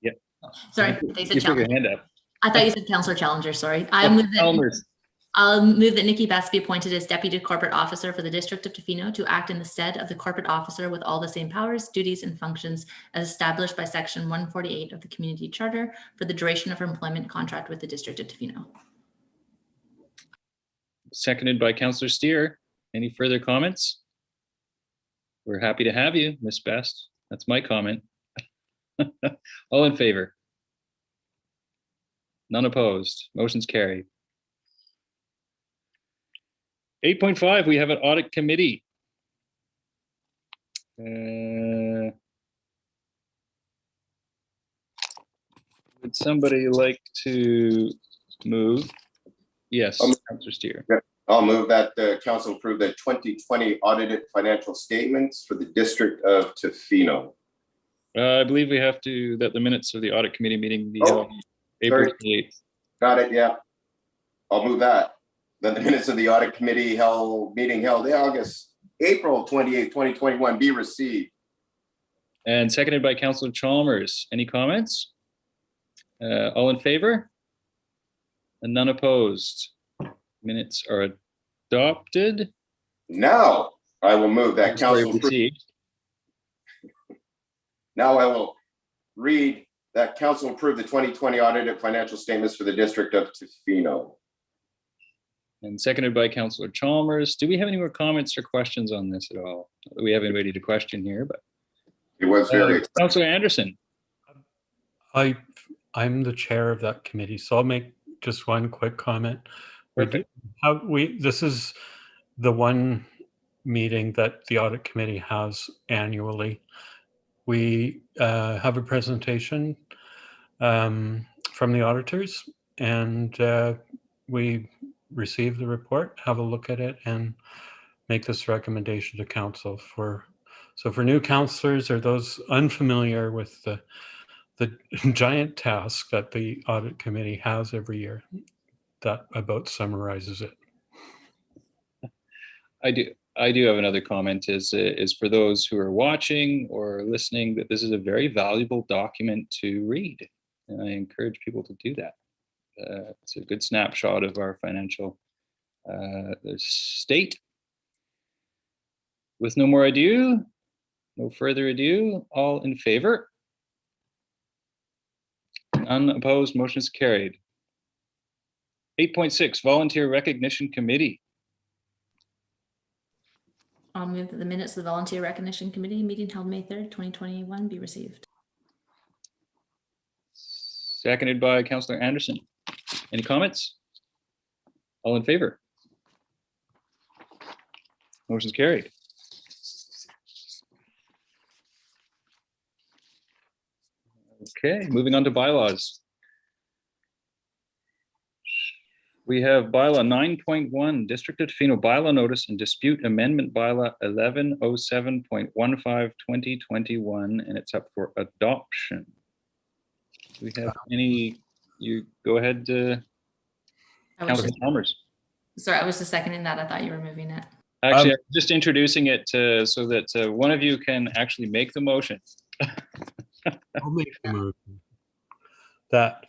Yeah. Sorry, I thought you said You put your Challenger. hand up. I thought you said Councillor Challenger, sorry. I'll move that Nikki Best be appointed as Deputy Corporate Officer for the District of Tofino to act in the stead of the Corporate Officer with all the same powers, duties, and functions as established by Section 148 of the Community Charter for the duration of her employment contract with the District of Tofino. Seconded by Councillor Steer. Any further comments? We're happy to have you, Miss Best. That's my comment. All in favor? None opposed. Motion's carried. 8.5, we have an audit committee. Would somebody like to move? Yes, Councillor Steer. I'll move that the council approve the 2020 audited financial statements for the District of Tofino. I believe we have to, that the minutes of the audit committee meeting be held April 28th. Got it, yeah. I'll move that. Then the minutes of the audit committee meeting held April 28th, 2021 be received. And seconded by Councillor Chalmers. Any comments? All in favor? And none opposed. Minutes are adopted. Now I will move that council. Now I will read that council approve the 2020 audited financial statements for the District of Tofino. And seconded by Councillor Chalmers. Do we have any more comments or questions on this at all? We have anybody to question here, but it was very Councillor Anderson. I'm the chair of that committee, so I'll make just one quick comment. This is the one meeting that the audit committee has annually. We have a presentation from the auditors, and we receive the report, have a look at it, and make this recommendation to council. So for new councillors or those unfamiliar with the giant task that the audit committee has every year, that about summarizes it. I do have another comment is for those who are watching or listening that this is a very valuable document to read. And I encourage people to do that. It's a good snapshot of our financial state. With no further ado, all in favor? None opposed, motion is carried. 8.6, Volunteer Recognition Committee. I'll move that the minutes of the Volunteer Recognition Committee meeting held May 3rd, 2021 be received. Seconded by Councillor Anderson. Any comments? All in favor? Motion's carried. Okay, moving on to bylaws. We have bylaw 9.1, District of Tofino bylaw notice and dispute amendment bylaw 1107.15/2021, and it's up for adoption. Do we have any? You go ahead, Councillor Chalmers. Sorry, I was just seconding that. I thought you were moving it. Actually, I'm just introducing it so that one of you can actually make the motion. I'll make the motion. That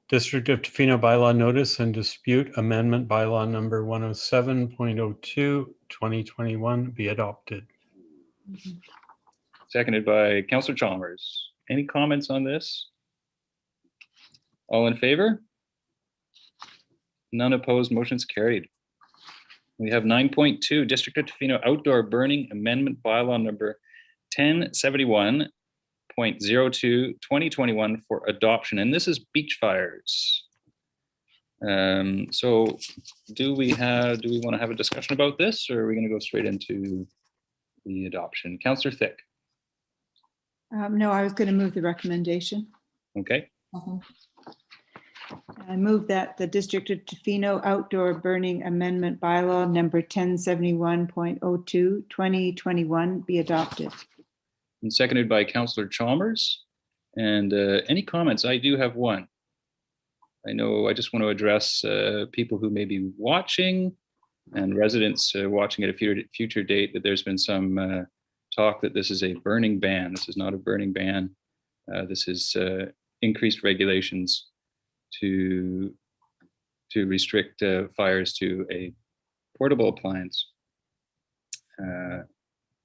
District of Tofino bylaw notice and dispute amendment bylaw number 107.02 2021 be adopted. Seconded by Councillor Chalmers. Any comments on this? All in favor? None opposed, motion's carried. We have 9.2 District of Tofino outdoor burning amendment bylaw number 1071.02 2021 for adoption, and this is beach fires. So do we want to have a discussion about this, or are we going to go straight into the adoption? Councillor Thick. No, I was going to move the recommendation. Okay. I move that the District of Tofino outdoor burning amendment bylaw number 1071.02 2021 be adopted. And seconded by Councillor Chalmers. And any comments? I do have one. I know I just want to address people who may be watching and residents watching at a future date that there's been some talk that this is a burning ban. This is not a burning ban. This is increased regulations to restrict fires to a portable appliance.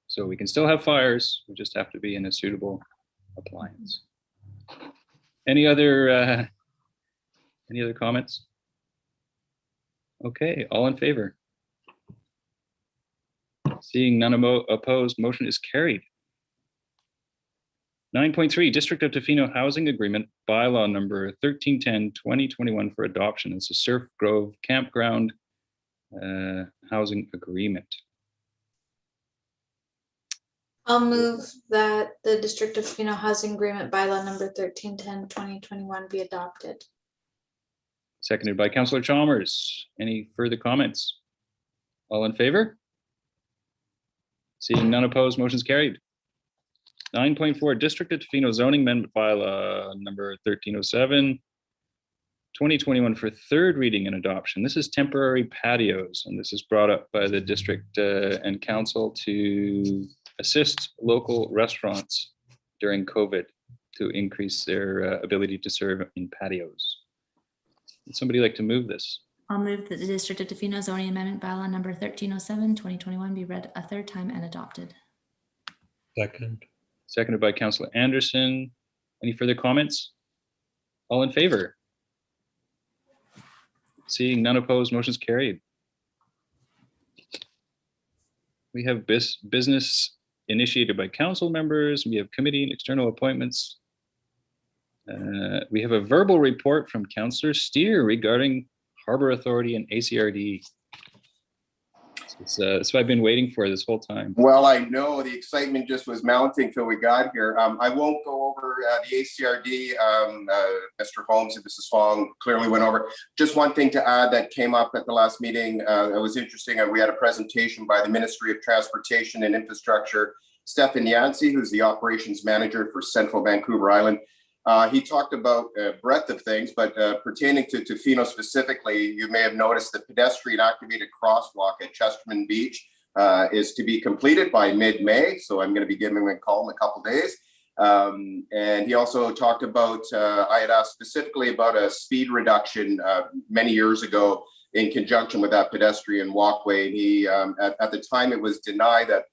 So we can still have fires, we just have to be in a suitable appliance. Any other comments? Okay, all in favor? Seeing none opposed, motion is carried. 9.3 District of Tofino Housing Agreement bylaw number 1310-2021 for adoption. It's a Surf Grove Campground housing agreement. I'll move that the District of Tofino Housing Agreement bylaw number 1310-2021 be adopted. Seconded by Councillor Chalmers. Any further comments? All in favor? Seeing none opposed, motion's carried. 9.4 District of Tofino Zoning Amendment bylaw number 1307, 2021 for third reading and adoption. This is temporary patios, and this is brought up by the district and council to assist local restaurants during COVID to increase their ability to serve in patios. Would somebody like to move this? I'll move that the District of Tofino zoning amendment bylaw number 1307, 2021 be read a third time and adopted. Second. Seconded by Councillor Anderson. Any further comments? All in favor? Seeing none opposed, motion's carried. We have business initiated by council members. We have committee and external appointments. We have a verbal report from Councillor Steer regarding Harbor Authority and ACRD. So I've been waiting for this whole time. Well, I know the excitement just was mounting till we got here. I won't go over the ACRD. Mr. Holmes and Mrs. Fong clearly went over. Just one thing to add that came up at the last meeting. It was interesting. We had a presentation by the Ministry of Transportation and Infrastructure, Stefan Yancey, who's the operations manager for Central Vancouver Island. He talked about a breadth of things, but pertaining to Tofino specifically, you may have noticed the pedestrian activated crosswalk at Chesterman Beach is to be completed by mid-May. So I'm going to be giving him a call in a couple of days. And he also talked about, I had asked specifically about a speed reduction many years ago in conjunction with that pedestrian walkway. And he, at the time it was denied that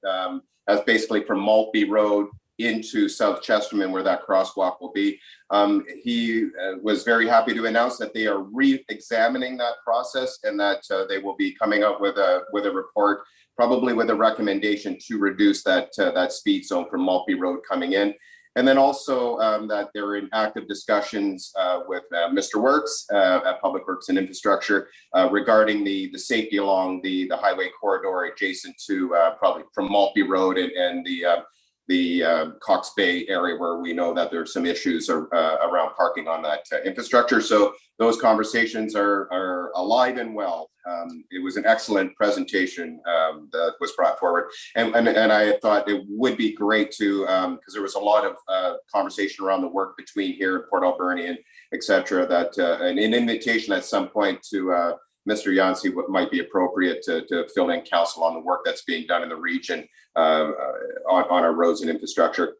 as basically from Maltby Road into South Chesterman where that crosswalk will be. He was very happy to announce that they are re-examining that process and that they will be coming out with a report, probably with a recommendation to reduce that speed zone from Maltby Road coming in. And then also that they're in active discussions with Mr. Works at Public Works and Infrastructure regarding the safety along the highway corridor adjacent to probably from Maltby Road and the Cox Bay area where we know that there's some issues around parking on that infrastructure. So those conversations are alive and well. It was an excellent presentation that was brought forward. And I thought it would be great to, because there was a lot of conversation around the work between here at Port Alberni and et cetera, that an invitation at some point to Mr. Yancey might be appropriate to fill in counsel on the work that's being done in the region on our roads and infrastructure.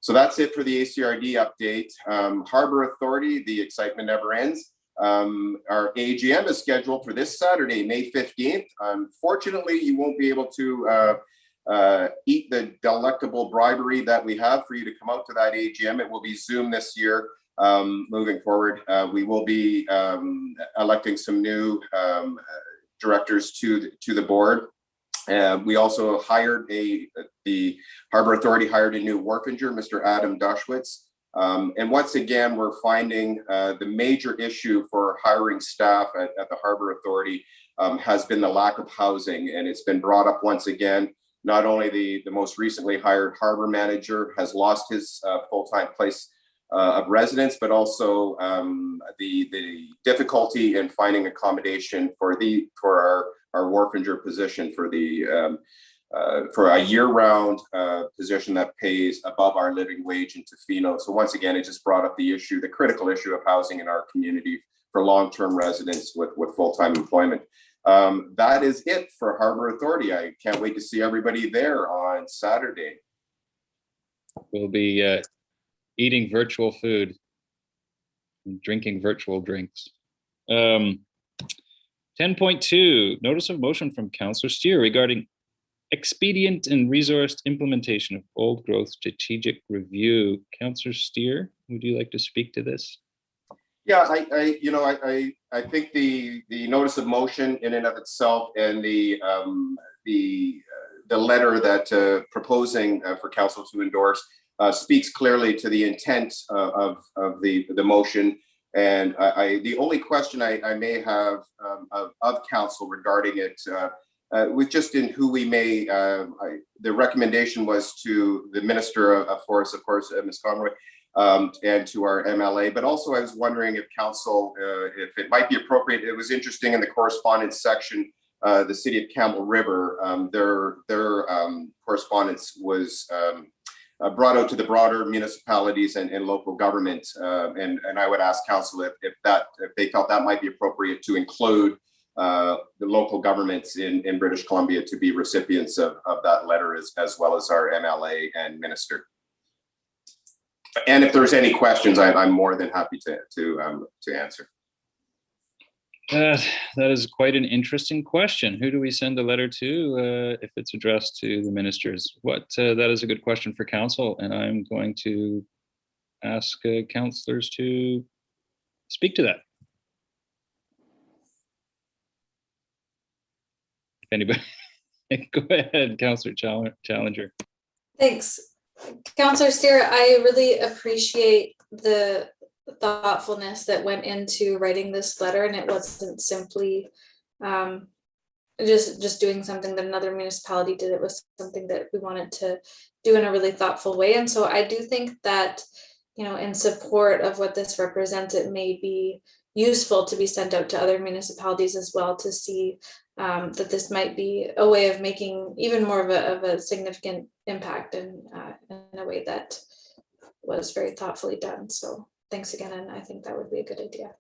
So that's it for the ACRD update. Harbor Authority, the excitement never ends. Our AGM is scheduled for this Saturday, May 15th. Unfortunately, you won't be able to eat the delectable bribery that we have for you to come out to that AGM. It will be Zoom this year. Moving forward, we will be electing some new directors to the board. We also hired the Harbor Authority hired a new wharfinger, Mr. Adam Dushwitz. And once again, we're finding the major issue for hiring staff at the Harbor Authority has been the lack of housing. And it's been brought up once again. Not only the most recently hired harbor manager has lost his full-time place of residence, but also the difficulty in finding accommodation for our wharfinger position for a year-round position that pays above our living wage in Tofino. So once again, it just brought up the issue, the critical issue of housing in our community for long-term residents with full-time employment. That is it for Harbor Authority. I can't wait to see everybody there on Saturday. We'll be eating virtual food and drinking virtual drinks. 10.2, notice of motion from Councillor Steer regarding expedient and resourced implementation of old growth strategic review. Councillor Steer, would you like to speak to this? Yeah, I think the notice of motion in and of itself and the letter that proposing for council to endorse speaks clearly to the intent of the motion. And the only question I may have of council regarding it was just in who we may, the recommendation was to the Minister of Forests, of course, Ms. Conroy, and to our MLA, but also I was wondering if council, if it might be appropriate. It was interesting in the correspondence section, the city of Campbell River, their correspondence was brought out to the broader municipalities and local government, and I would ask council if they felt that might be appropriate to include the local governments in British Columbia to be recipients of that letter as well as our MLA and minister. And if there's any questions, I'm more than happy to answer. That is quite an interesting question. Who do we send a letter to if it's addressed to the ministers? That is a good question for council, and I'm going to ask councillors to speak to that. If anybody, go ahead, Councillor Challenger. Thanks. Councillor Steer, I really appreciate the thoughtfulness that went into writing this letter, and it wasn't simply just doing something that another municipality did. It was something that we wanted to do in a really thoughtful way. And so I do think that, in support of what this represents, it may be useful to be sent out to other municipalities as well to see that this might be a way of making even more of a significant impact in a way that was very thoughtfully done. So thanks again, and I think that would be a good idea.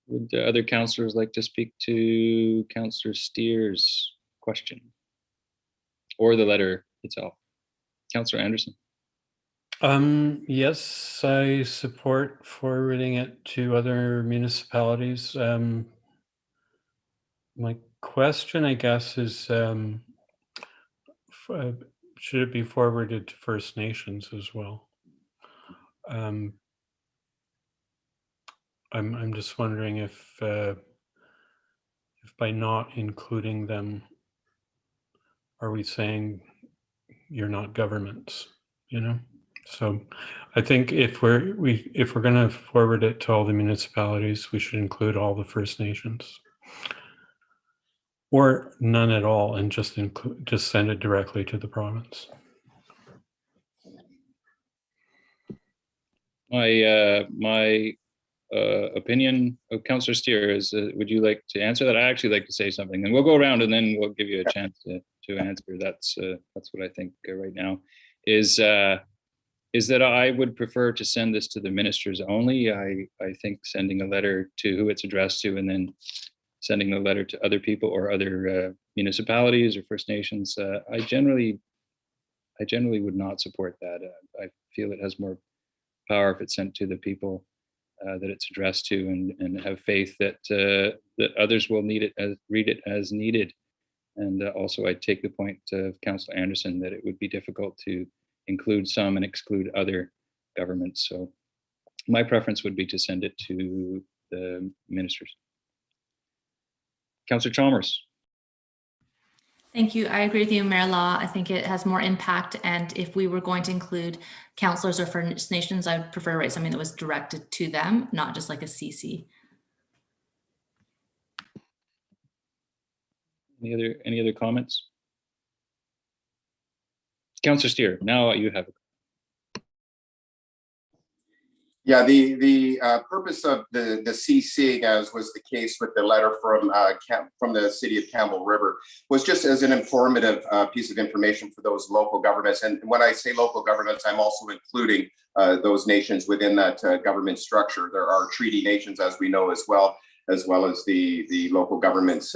Would other councillors like to speak to Councillor Steer's question or the letter itself? Councillor Anderson. Yes, I support forwarding it to other municipalities. My question, I guess, is should it be forwarded to First Nations as well? I'm just wondering if by not including them, are we saying you're not governments? So I think if we're going to forward it to all the municipalities, we should include all the First Nations, or none at all, and just send it directly to the province. My opinion of Councillor Steer is, would you like to answer that? I actually like to say something, and we'll go around and then we'll give you a chance to answer. That's what I think right now is is that I would prefer to send this to the ministers only. I think sending a letter to who it's addressed to and then sending the letter to other people or other municipalities or First Nations, I generally would not support that. I feel it has more power if it's sent to the people that it's addressed to, and have faith that that others will read it as needed. And also, I take the point of Councillor Anderson that it would be difficult to include some and exclude other governments. So my preference would be to send it to the ministers. Councillor Chalmers. Thank you. I agree with you, Mayor Law. I think it has more impact. And if we were going to include councillors or First Nations, I would prefer to write something that was directed to them, not just like a CC. Any other comments? Councillor Steer, now you have it. Yeah, the purpose of the CC, as was the case with the letter from the city of Campbell River, was just as an informative piece of information for those local governments. And when I say local governments, I'm also including those nations within that government structure. There are treaty nations, as we know, as well as the local governments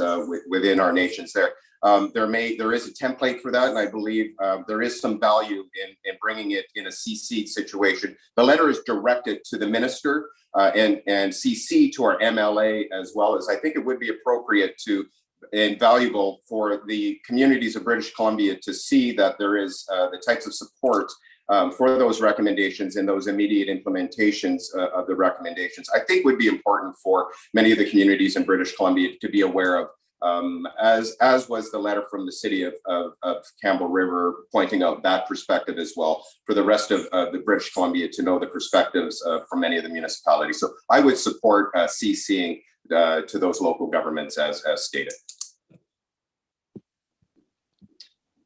within our nations there. There is a template for that, and I believe there is some value in bringing it in a CC situation. The letter is directed to the minister and CC to our MLA, as well as I think it would be appropriate and valuable for the communities of British Columbia to see that there is the types of support for those recommendations and those immediate implementations of the recommendations. I think would be important for many of the communities in British Columbia to be aware of. As was the letter from the city of Campbell River, pointing out that perspective as well for the rest of the British Columbia to know the perspectives from many of the municipalities. So I would support CCing to those local governments as stated.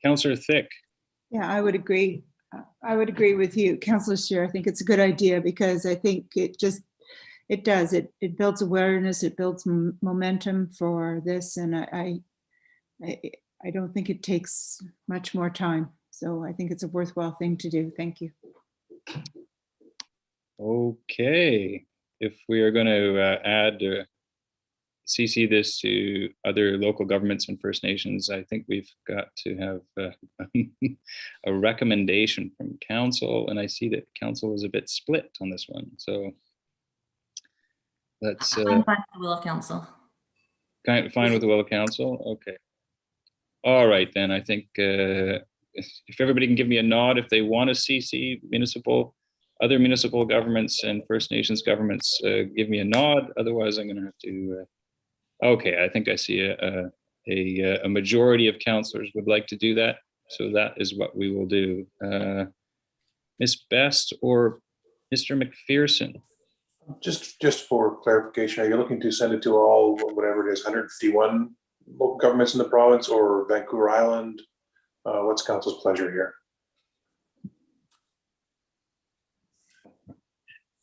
Councillor Thick. Yeah, I would agree. I would agree with you, Councillor Steer. I think it's a good idea because I think it builds awareness, it builds momentum for this, and I don't think it takes much more time. So I think it's a worthwhile thing to do. Thank you. Okay, if we are going to add CC this to other local governments and First Nations, I think we've got to have a recommendation from council, and I see that council is a bit split on this one. So let's. I'm fine with the will of council. Fine with the will of council. Okay. All right, then I think if everybody can give me a nod if they want to CC other municipal governments and First Nations governments, give me a nod. Otherwise, I'm going to have to. Okay, I think I see a majority of councillors would like to do that. So that is what we will do. Ms. Best or Mr. McPherson? Just for clarification, are you looking to send it to all, whatever it is, 151 local governments in the province or Vancouver Island? What's council's pleasure here?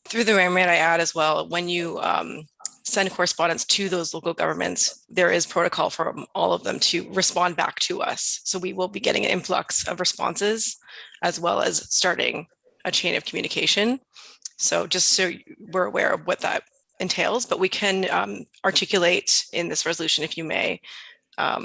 Through the mayor, may I add as well, when you send correspondence to those local governments, there is protocol for all of them to respond back to us. So we will be getting an influx of responses as well as starting a chain of communication. So just so we're aware of what that entails, but we can articulate in this resolution, if you may,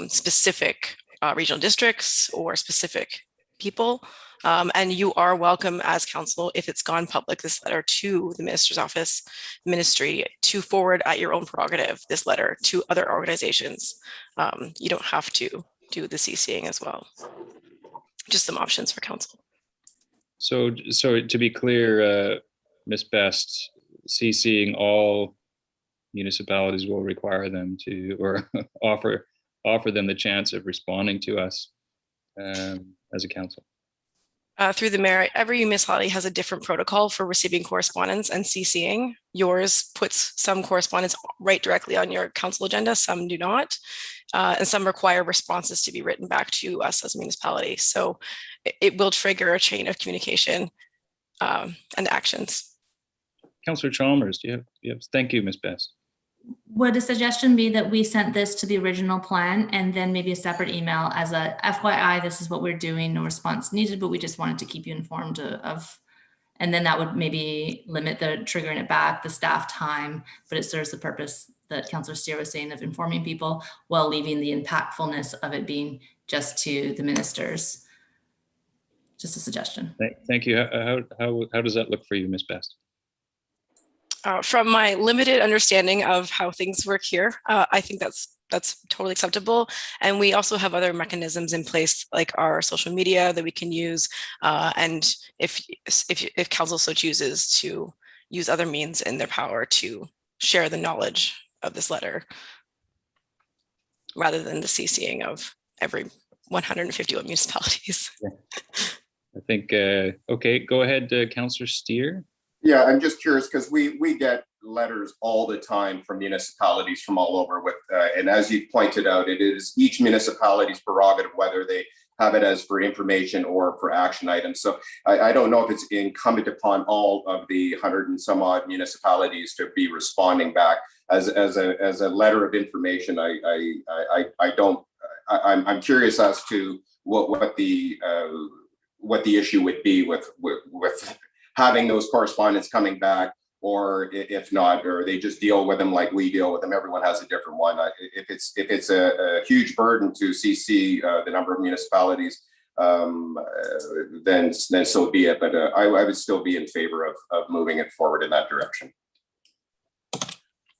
specific regional districts or specific people. And you are welcome as council, if it's gone public, this letter to the minister's office, ministry, to forward at your own prerogative, this letter to other organizations. You don't have to do the CCing as well. Just some options for council. So to be clear, Ms. Best, CCing all municipalities will require them to, or offer them the chance of responding to us as a council. Through the mayor, every municipality has a different protocol for receiving correspondence and CCing. Yours puts some correspondence right directly on your council agenda, some do not, and some require responses to be written back to us as a municipality. So it will trigger a chain of communication and actions. Councillor Chalmers, do you have? Thank you, Ms. Best. Would a suggestion be that we sent this to the original plan and then maybe a separate email as a FYI, this is what we're doing, no response needed, but we just wanted to keep you informed of And then that would maybe limit the triggering it back, the staff time, but it serves the purpose that Councillor Steer was saying of informing people while leaving the impactfulness of it being just to the ministers. Just a suggestion. Thank you. How does that look for you, Ms. Best? From my limited understanding of how things work here, I think that's totally acceptable. And we also have other mechanisms in place, like our social media that we can use. And if council so chooses to use other means in their power to share the knowledge of this letter, rather than the CCing of every 151 municipalities. I think, okay, go ahead, Councillor Steer. Yeah, I'm just curious because we get letters all the time from municipalities from all over with, and as you pointed out, it is each municipality's prerogative whether they have it as for information or for action items. So I don't know if it's incumbent upon all of the 100 and some odd municipalities to be responding back as a letter of information. I'm curious as to what the issue would be with having those correspondence coming back, or if not, or they just deal with them like we deal with them. Everyone has a different one. If it's a huge burden to CC the number of municipalities, then so be it. But I would still be in favor of moving it forward in that direction.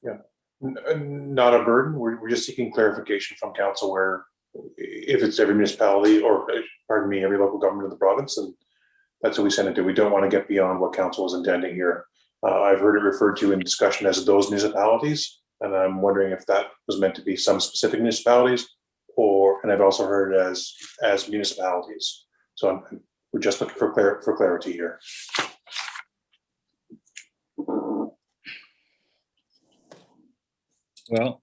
Yeah, not a burden. We're just seeking clarification from council where if it's every municipality or, pardon me, every local government in the province, and that's what we send it to. We don't want to get beyond what council is intending here. I've heard it referred to in discussion as those municipalities, and I'm wondering if that was meant to be some specific municipalities, and I've also heard it as municipalities. So we're just looking for clarity here. Well,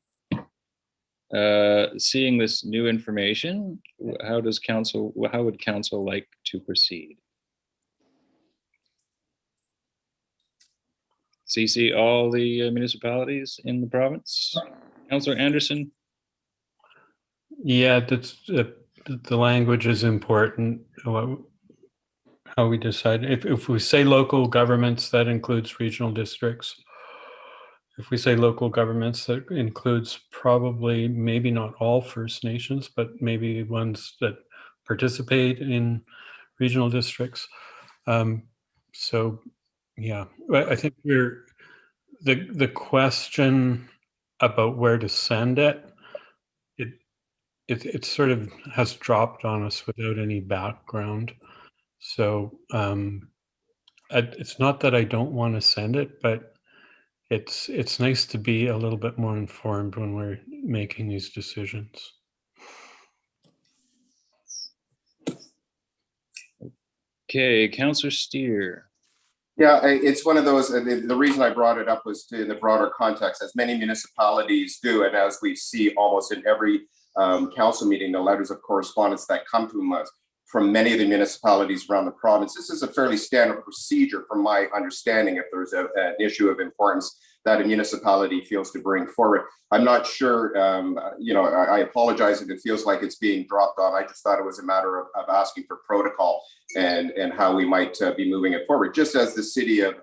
seeing this new information, how would council like to proceed? CC all the municipalities in the province? Councillor Anderson? Yeah, that's the language is important. How we decide. If we say local governments, that includes regional districts. If we say local governments, that includes probably maybe not all First Nations, but maybe ones that participate in regional districts. So yeah, I think the question about where to send it, it sort of has dropped on us without any background. So it's not that I don't want to send it, but it's nice to be a little bit more informed when we're making these decisions. Okay, Councillor Steer. Yeah, it's one of those, the reason I brought it up was in the broader context, as many municipalities do, and as we see almost in every council meeting, the letters of correspondence that come to us from many of the municipalities around the province. This is a fairly standard procedure from my understanding if there's an issue of importance that a municipality feels to bring forward. I'm not sure, I apologize if it feels like it's being dropped on. I just thought it was a matter of asking for protocol and how we might be moving it forward, just as the city of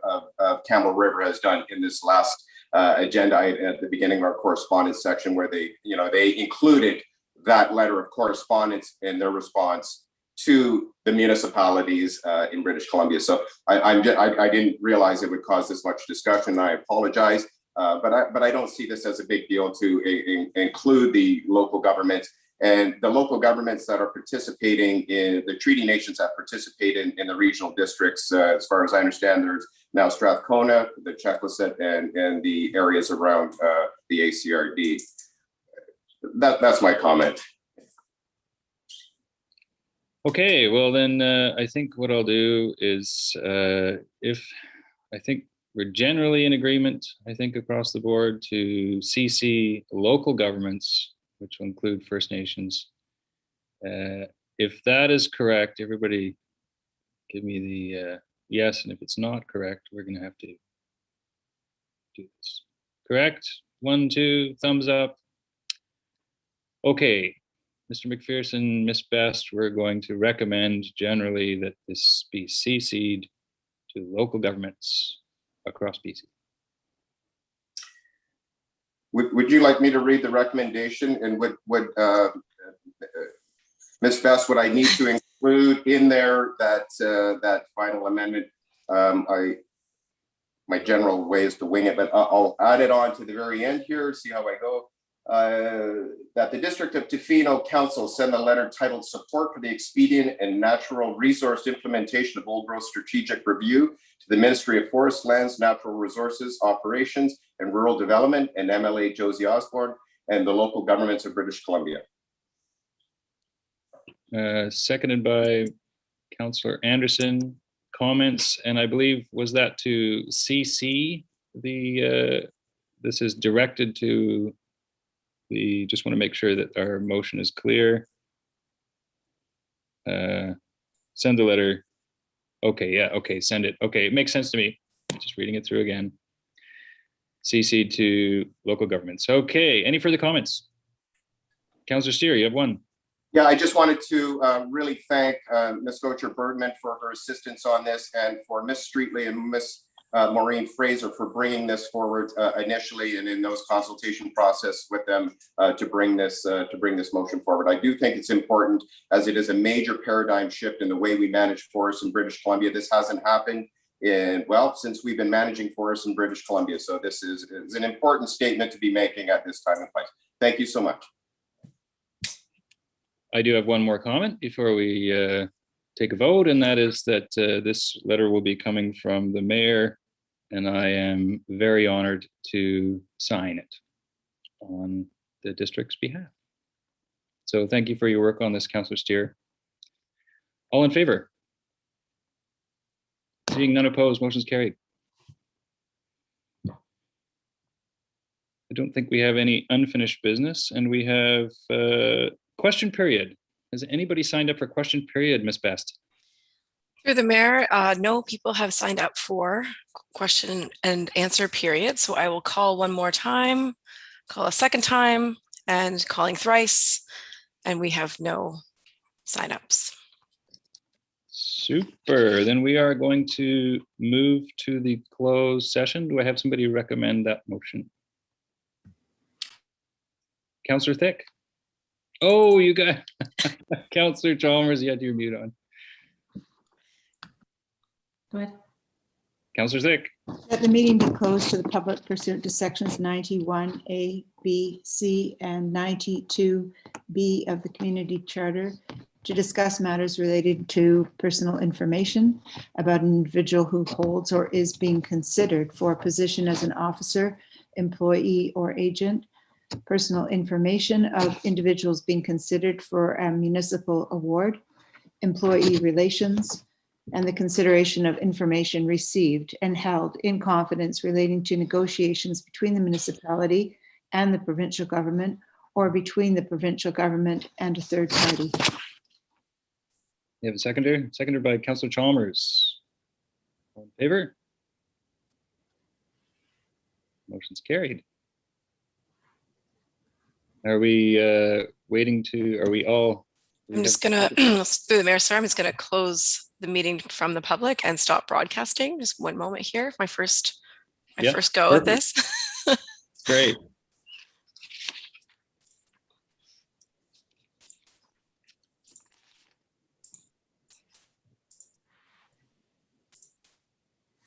Campbell River has done in this last agenda at the beginning of our correspondence section, where they included that letter of correspondence in their response to the municipalities in British Columbia. So I didn't realize it would cause this much discussion. I apologize, but I don't see this as a big deal to include the local governments and the local governments that are participating in the treaty nations that participate in the regional districts. As far as I understand, there's now Strathcona, the Checklisset, and the areas around the ACRD. That's my comment. Okay, well then I think what I'll do is I think we're generally in agreement, I think across the board, to CC local governments, which will include First Nations. If that is correct, everybody give me the yes, and if it's not correct, we're gonna have to do this. Correct? 1, 2, thumbs up. Okay. Mr. McPherson, Ms. Best, we're going to recommend generally that this be CC'd to local governments across BC. Would you like me to read the recommendation, and would Ms. Best, would I need to include in there that that final amendment? My general way is to wing it, but I'll add it on to the very end here, see how I go. That the District of Tofino Council send a letter titled Support for the Expedient and Natural Resource Implementation of Old Growth Strategic Review to the Ministry of Forest, Lands, Natural Resources, Operations and Rural Development and MLA Josie Osborne and the local governments of British Columbia. Seconded by Councillor Anderson. Comments, and I believe, was that to CC the, this is directed to the, just want to make sure that our motion is clear. Send the letter. Okay, yeah, okay, send it. Okay, it makes sense to me. Just reading it through again. CC to local governments. Okay, any further comments? Councillor Steer, you have one. Yeah, I just wanted to really thank Ms. Goucher-Bergman for her assistance on this, and for Ms. Streetley and Ms. Maureen Fraser for bringing this forward initially and in those consultation process with them to bring this motion forward. I do think it's important, as it is a major paradigm shift in the way we manage forests in British Columbia. This hasn't happened in, well, since we've been managing forests in British Columbia. So this is an important statement to be making at this time and place. Thank you so much. I do have one more comment before we take a vote, and that is that this letter will be coming from the mayor, and I am very honored to sign it on the district's behalf. So thank you for your work on this, Councillor Steer. All in favor? Seeing none opposed, motion's carried. I don't think we have any unfinished business, and we have question period. Has anybody signed up for question period, Ms. Best? Through the mayor, no people have signed up for question and answer period. So I will call one more time, call a second time, and calling thrice, and we have no signups. Super. Then we are going to move to the closed session. Do I have somebody recommend that motion? Councillor Thick? Oh, you got Councillor Chalmers, you had your mute on. Go ahead. Councillor Thick. That the meeting be closed to the public pursuant to sections 91A, B, C, and 92B of the Community Charter to discuss matters related to personal information about an individual who holds or is being considered for a position as an officer, employee, or agent, personal information of individuals being considered for a municipal award, employee relations, and the consideration of information received and held in confidence relating to negotiations between the municipality and the provincial government, or between the provincial government and a third party. You have a seconder? Seconded by Councillor Chalmers. All in favor? Motion's carried. Are we waiting to, are we all? I'm just gonna, through the mayor, sorry, I'm just gonna close the meeting from the public and stop broadcasting. Just one moment here. My first go at this. Great.